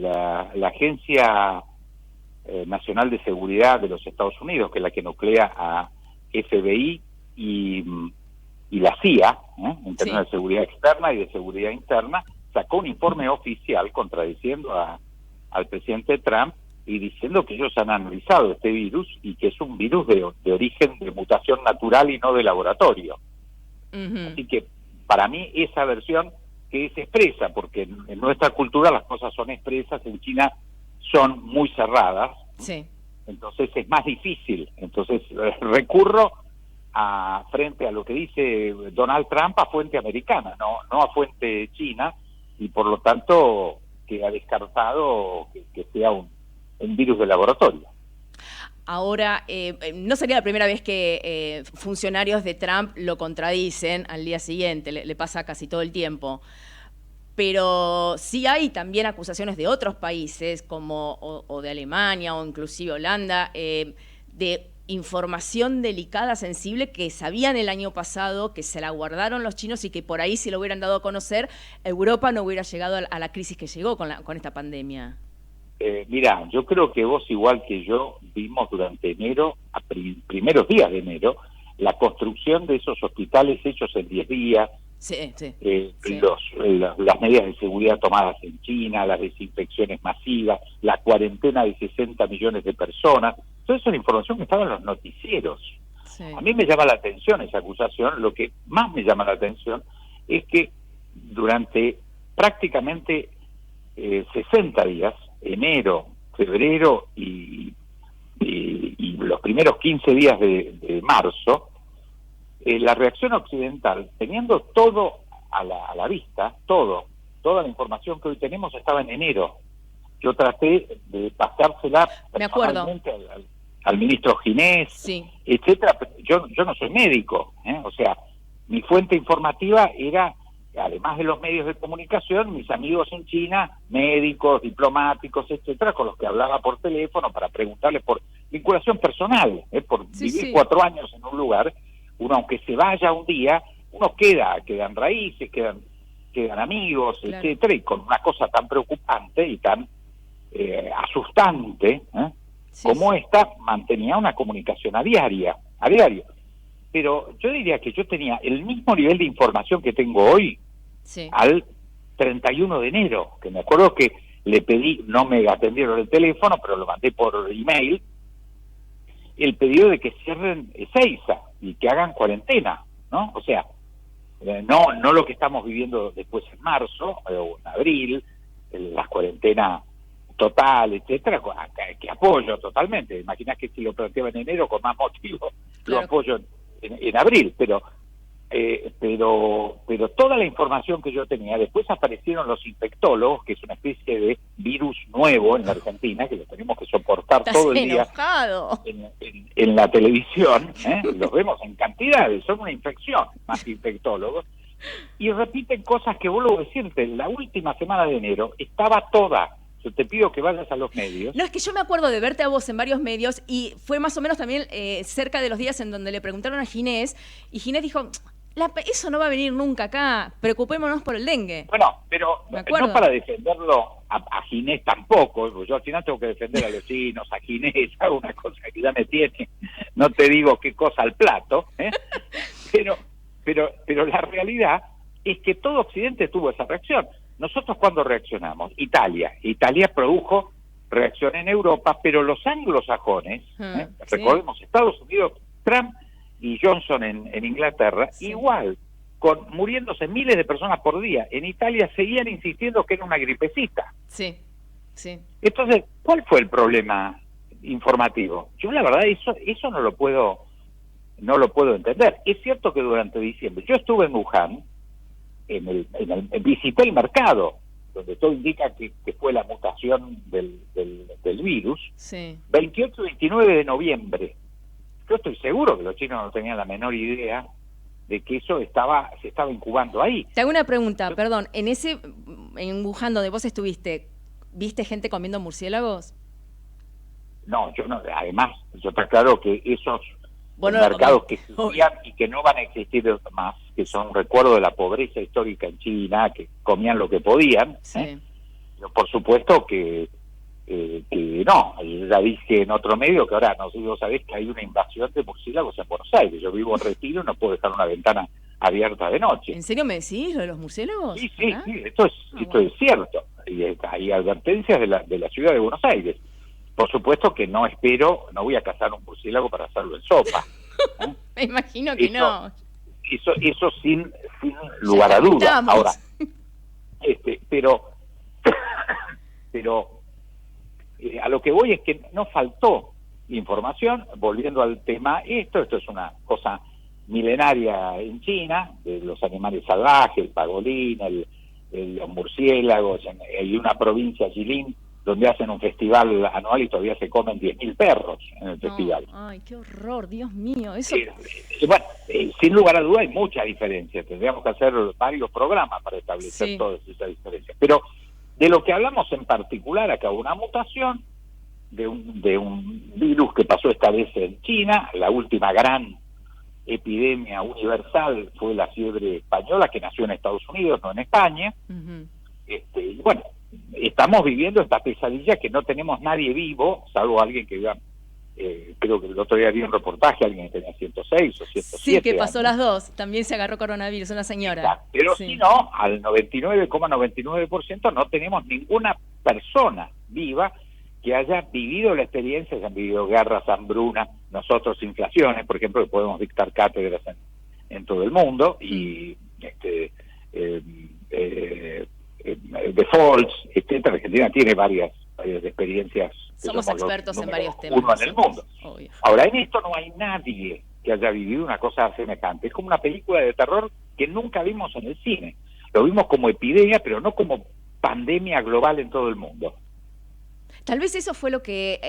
la Agencia Nacional de Seguridad de los Estados Unidos, que es la que nuclea a FBI y la CIA, en términos de seguridad externa y de seguridad interna, sacó un informe oficial contradiciendo al presidente Trump y diciendo que ellos han analizado este virus y que es un virus de origen de mutación natural y no de laboratorio. Así que para mí esa versión que es expresa, porque en nuestra cultura las cosas son expresas, en China son muy cerradas, entonces es más difícil. Entonces recurro frente a lo que dice Donald Trump a fuente americana, no a fuente china, y por lo tanto queda descartado que sea un virus de laboratorio. Ahora, no sería la primera vez que funcionarios de Trump lo contradicen al día siguiente, le pasa casi todo el tiempo. Pero sí hay también acusaciones de otros países, como o de Alemania o inclusive Holanda, de información delicada, sensible, que sabían el año pasado, que se la guardaron los chinos y que por ahí, si lo hubieran dado a conocer, Europa no hubiera llegado a la crisis que llegó con esta pandemia. Mirá, yo creo que vos, igual que yo, vimos durante enero, a primeros días de enero, la construcción de esos hospitales hechos en 10 días, sí. las medidas de seguridad tomadas en China, las desinfecciones masivas, la cuarentena de 60 millones de personas. Toda esa información que estaba en los noticieros. Sí. A mí me llama la atención esa acusación. Lo que más me llama la atención es que durante prácticamente 60 días, enero, febrero y los primeros 15 días de marzo, la reacción occidental, teniendo todo a la vista, toda la información que hoy tenemos estaba en enero. Yo traté de pasársela personalmente al ministro Ginés, sí, etcétera. Yo no soy médico, o sea, mi fuente informativa era, además de los medios de comunicación, mis amigos en China, médicos, diplomáticos, etcétera, con los que hablaba por teléfono para preguntarles por vinculación personal, por vivir 4 años en un lugar. Uno, aunque se vaya un día, uno quedan raíces, quedan amigos, claro, etcétera, y con una cosa tan preocupante y tan asustante como esta, mantenía una comunicación a diario. Pero yo diría que yo tenía el mismo nivel de información que tengo hoy al 31 de enero, que me acuerdo que le pedí, no me atendieron el teléfono, pero lo mandé por email, el pedido de que cierren Ezeiza y que hagan cuarentena, ¿no? O sea, no lo que estamos viviendo después en marzo o en abril, las cuarentenas total, etcétera, que apoyo totalmente. Imaginás que si lo planteaba en enero con más motivo, claro, lo apoyo en abril, pero toda la información que yo tenía, después aparecieron los infectólogos, que es una especie de virus nuevo en la Argentina, que lo tenemos que soportar todo el día en la televisión, los vemos en cantidades, son una infección, más infectólogos, y repiten cosas que vuelvo a decirte, la última semana de enero estaba toda. Yo te pido que vayas a los medios. No, es que yo me acuerdo de verte a vos en varios medios y fue más o menos también cerca de los días en donde le preguntaron a Ginés y Ginés dijo, eso no va a venir nunca acá, preocupémonos por el dengue. Bueno, pero no para defenderlo a Ginés tampoco, porque yo al final tengo que defender a los chinos, a Ginés, hago una cosa que ya me tiene, no te digo qué cosa al plato, pero la realidad es que todo Occidente tuvo esa reacción. Nosotros, ¿cuándo reaccionamos? Italia produjo reacción en Europa, pero los anglosajones, recordemos, Estados Unidos, Trump y Johnson en Inglaterra, igual, muriéndose miles de personas por día. En Italia seguían insistiendo que era una gripecita. Sí. Entonces, ¿cuál fue el problema informativo? Yo la verdad eso no lo puedo entender. Es cierto que durante diciembre, yo estuve en Wuhan, visité el mercado, donde todo indica que fue la mutación del virus, 28 y 29 de noviembre. Yo estoy seguro que los chinos no tenían la menor idea de que eso se estaba incubando ahí. Te hago una pregunta, perdón, en Wuhan donde vos estuviste, ¿viste gente comiendo murciélagos? No, yo no, además, yo está claro que esos mercados que existían y que no van a existir más, que son un recuerdo de la pobreza histórica en China, que comían lo que podían, pero por supuesto que no. Ya dije en otro medio que ahora, no sé si vos sabés que hay una invasión de murciélagos en Buenos Aires. Yo vivo en Retiro y no puedo dejar una ventana abierta de noche. ¿En serio me decís lo de los murciélagos? Sí, esto es cierto. Y hay advertencias de la ciudad de Buenos Aires. Por supuesto que no voy a cazar un murciélago para hacerlo en sopa. Me imagino que no. Eso sin lugar a duda. Ahora, pero a lo que voy es que no faltó información. Volviendo al tema, esto es una cosa milenaria en China, de los animales salvajes, el pangolín, los murciélagos. Hay una provincia, Jilin, donde hacen un festival anual y todavía se comen 10.000 perros en el festival. Ay, qué horror, Dios mío. Eso... bueno, sin lugar a duda hay mucha diferencia. Tendríamos que hacer varios programas para establecer todas esas diferencias. Pero de lo que hablamos en particular, acá una mutación de un virus que pasó esta vez en China. La última gran epidemia universal fue la fiebre española, que nació en Estados Unidos, no en España. Bueno, estamos viviendo esta pesadilla que no tenemos nadie vivo, salvo alguien que viva, creo que el otro día vi un reportaje, alguien que tenía 106 o 107 Sí, que pasó años. las dos, también se agarró coronavirus, una señora. Exacto. Pero sí. si no, al 99,99% no tenemos ninguna persona viva que haya vivido la experiencia, se han vivido guerras, hambrunas, nosotros inflaciones, por ejemplo, que podemos dictar cátedras en todo el mundo, y defaults, etcétera. Argentina tiene varias experiencias. Somos expertos en varios temas. Uno en el mundo. Obvio. Ahora, en esto no hay nadie que haya vivido una cosa semejante. Es como una película de terror que nunca vimos en el cine. Lo vimos como epidemia, pero no como pandemia global en todo el mundo. Tal vez eso fue lo que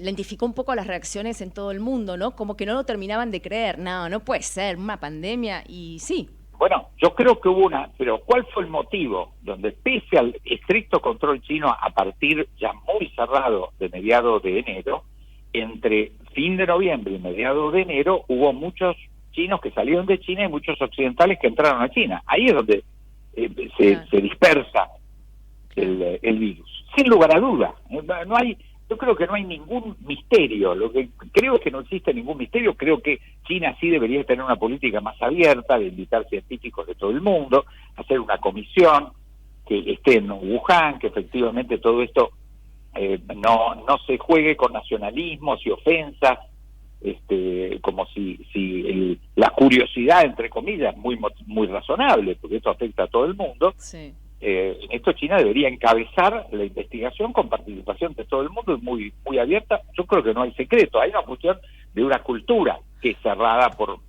lentificó un poco las reacciones en todo el mundo, ¿no? Como que no lo terminaban de creer. No puede ser una pandemia, y sí. Bueno, yo creo que hubo una, pero ¿cuál fue el motivo? Donde pese al estricto control chino a partir ya muy cerrado de mediados de enero, entre fin de noviembre y mediados de enero hubo muchos chinos que salieron de China y muchos occidentales que entraron a China. Ahí es donde se dispersa el virus. Sin lugar a duda, no hay, yo creo que no hay ningún misterio. Lo que creo es que no existe ningún misterio. Creo que China sí debería tener una política más abierta, de invitar científicos de todo el mundo, hacer una comisión que esté en Wuhan, que efectivamente todo esto no se juegue con nacionalismos y ofensas, como si la curiosidad, entre comillas, muy razonable, porque esto afecta a todo el mundo. Sí. En esto China debería encabezar la investigación con participación de todo el mundo, y muy abierta. Yo creo que no hay secreto, hay una cuestión de una cultura que es cerrada por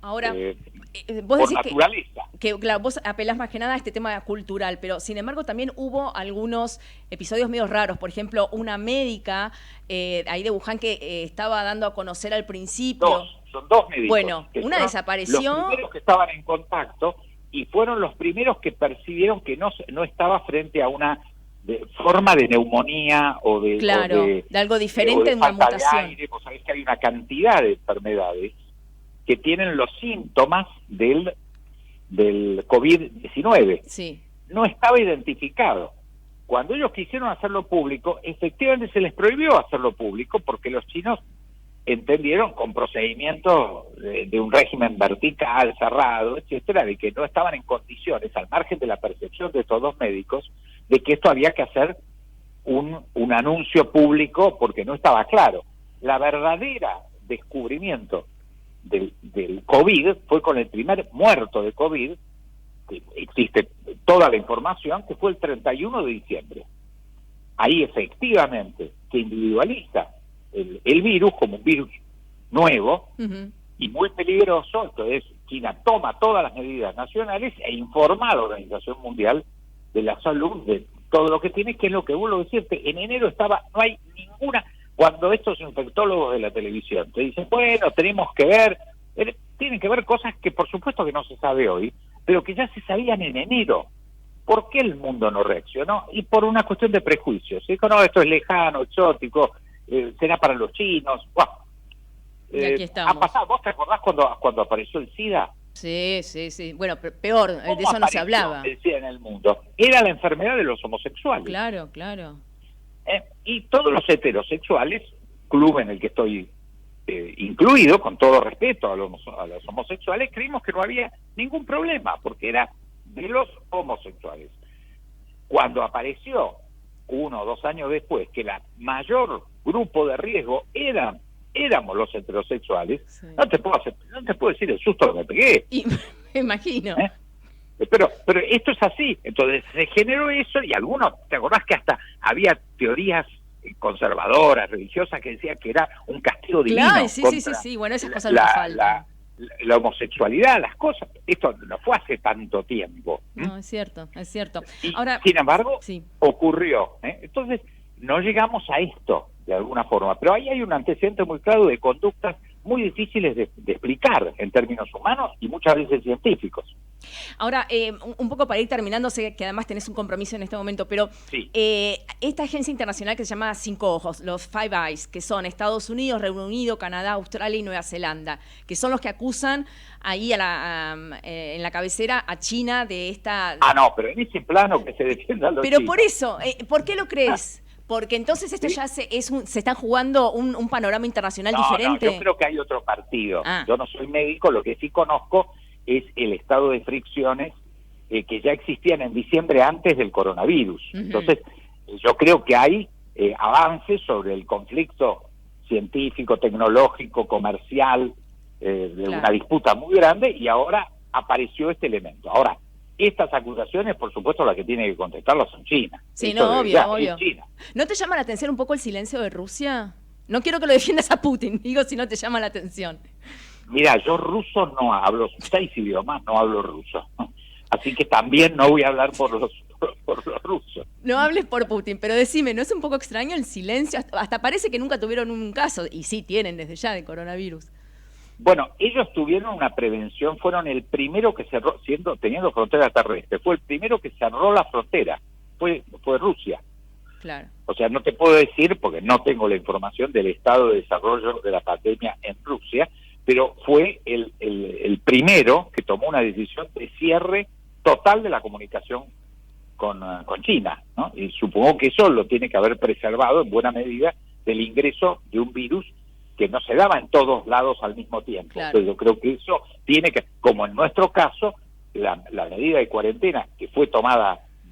Ahora, vos decís naturaleza. Que claro, vos apelás más que nada a este tema cultural, pero sin embargo también hubo algunos episodios medio raros. Por ejemplo, una médica ahí de Wuhan que estaba dando a conocer al principio. Son dos médicos. Bueno, una desapareció. Los primeros que estaban en contacto, y fueron los primeros que percibieron que no estaba frente a una forma de neumonía o de... Claro, o de algo diferente, de una falta de mutación. aire. Vos sabés que hay una cantidad de enfermedades que tienen los síntomas del COVID-19. Sí. No estaba identificado. Cuando ellos quisieron hacerlo público, efectivamente se les prohibió hacerlo público porque los chinos entendieron, con procedimientos de un régimen vertical, cerrado, etcétera, de que no estaban en condiciones, al margen de la percepción de estos dos médicos, de que esto había que hacer un anuncio público porque no estaba claro. La verdadera descubrimiento del COVID fue con el primer muerto de COVID, que existe toda la información, que fue el 31 de diciembre. Ahí efectivamente se individualiza el virus como un virus nuevo y muy peligroso. Entonces China toma todas las medidas nacionales e informa a la Organización Mundial de la Salud de todo lo que tiene, que es lo que vuelvo a decirte. En enero no hay ninguna, cuando estos infectólogos de la televisión te dicen, bueno, tenemos que ver, tienen que ver cosas que por supuesto que no se sabe hoy, pero que ya se sabían en enero. ¿Por qué el mundo no reaccionó? Y por una cuestión de prejuicios. Dijo, no, esto es lejano, exótico, será para los chinos. Bueno, y aquí estamos. ha pasado. ¿Vos te acordás cuando apareció el SIDA? Sí. Bueno, peor, de eso no se hablaba. El SIDA en el mundo. Era la enfermedad de los homosexuales. Claro. Y todos los heterosexuales, club en el que estoy incluido, con todo respeto a los homosexuales, creímos que no había ningún problema, porque era de los homosexuales. Cuando apareció 1 o 2 años después que la mayor grupo de riesgo éramos los heterosexuales, sí. no te puedo decir el susto que me pegué. Y me imagino. Pero esto es así. Entonces se generó eso, y algunos, ¿te acordás que hasta había teorías conservadoras, religiosas, que decían que era un castigo divino? Claro, sí. Bueno, esas cosas no faltan. La homosexualidad, las cosas, esto no fue hace tanto tiempo. No, es cierto. Y, ahora, sin embargo, sí. ocurrió. Entonces, no llegamos a esto, de alguna forma. Pero ahí hay un antecedente muy claro de conductas muy difíciles de explicar en términos humanos y muchas veces científicos. Ahora, un poco para ir terminando, sé que además tenés un compromiso en este momento, pero Sí. Esta agencia internacional que se llama Cinco Ojos, los Five Eyes, que son Estados Unidos, Reino Unido, Canadá, Australia y Nueva Zelanda, que son los que acusan ahí en la cabecera a China de esta... No, pero en ese plano que se defiendan los Pero chinos. por eso, ¿por qué lo crees? Porque entonces esto ya se están jugando un panorama internacional diferente. No, yo creo que hay otro partido. Ah. Yo no soy médico, lo que sí conozco es el estado de fricciones que ya existían en diciembre antes del coronavirus. Entonces, yo creo que hay avances sobre el conflicto científico, tecnológico, comercial, de una disputa muy grande, y ahora apareció este elemento. Ahora, estas acusaciones, por supuesto, las que tiene que contestarlas son China. Sí, Esto no, obvio. es China. ¿No te llama la atención un poco el silencio de Rusia? No quiero que lo defiendas a Putin, digo si no te llama la atención. Mira, yo ruso no hablo, 6 idiomas, no hablo ruso. Así que también no voy a hablar por los rusos. No hables por Putin, pero decime, ¿no es un poco extraño el silencio? Hasta parece que nunca tuvieron un caso, y sí tienen desde ya, de coronavirus. Bueno, ellos tuvieron una prevención, fueron el primero que cerró, teniendo frontera terrestre, fue el primero que cerró la frontera, fue Rusia. Claro. O sea, no te puedo decir, porque no tengo la información del estado de desarrollo de la pandemia en Rusia, pero fue el primero que tomó una decisión de cierre total de la comunicación con China, ¿no? Y supongo que eso lo tiene que haber preservado en buena medida del ingreso de un virus que no se daba en todos lados al mismo tiempo. Claro. Entonces yo creo que eso tiene que, como en nuestro caso, la medida de cuarentena, que fue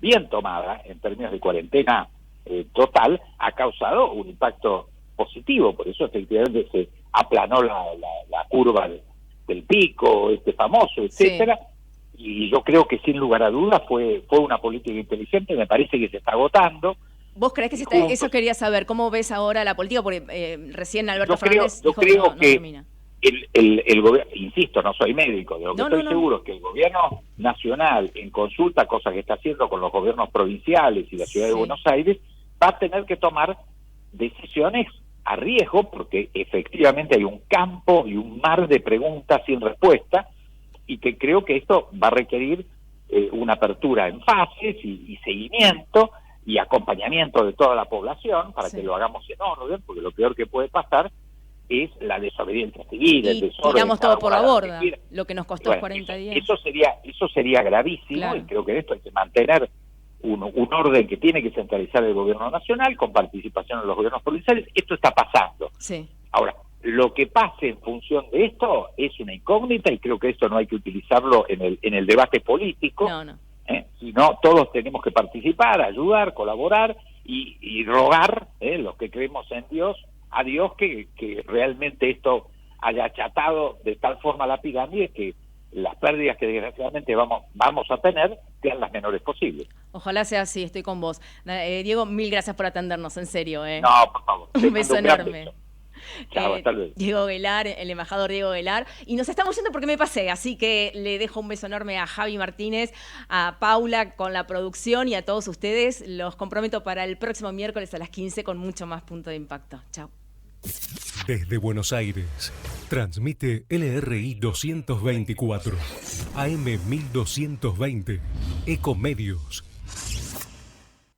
bien tomada en términos de cuarentena total, ha causado un impacto positivo. Por eso efectivamente se aplanó la curva del pico, famoso, etcétera. Sí. Y yo creo que sin lugar a dudas fue una política inteligente. Me parece que se está agotando. ¿Vos creés que eso quería saber? ¿Cómo ves ahora la política? Porque recién Alberto Fernández dijo que no termina. El gobierno, insisto, no soy médico, de lo que estoy seguro es que el gobierno nacional, en consulta, cosa que está haciendo con los gobiernos provinciales y la ciudad de Buenos Aires, va a tener que tomar decisiones a riesgo, porque efectivamente hay un campo y un mar de preguntas sin respuesta, y que creo que esto va a requerir una apertura en fases y seguimiento y acompañamiento de toda la población para que lo hagamos en orden, porque lo peor que puede pasar es la desobediencia civil, el desorden. Tiramos todo por la borda, lo que nos costó 40 días. Eso sería gravísimo, claro. Y creo que en esto hay que mantener un orden que tiene que centralizar el gobierno nacional con participación en los gobiernos provinciales. Esto está pasando. Sí. Ahora, lo que pase en función de esto es una incógnita, y creo que esto no hay que utilizarlo en el debate político. No. Sino todos tenemos que participar, ayudar, colaborar y rogar, los que creemos en Dios, a Dios que realmente esto haya achatado de tal forma la pirámide que las pérdidas que desgraciadamente vamos a tener sean las menores posibles. Ojalá sea así, estoy con vos. Diego, mil gracias por atendernos, en serio. No, por favor. Un beso enorme. Chao, hasta luego. Diego Guelar, el embajador Diego Guelar. Y nos estamos yendo porque me pasé, así que le dejo un beso enorme a Javi Martínez, a Paula con la producción y a todos ustedes. Los comprometo para el próximo miércoles a las 15 con mucho más Punto de Impacto. Chao. Desde Buenos Aires, transmite LRI 224, AM 1220, Ecomedios.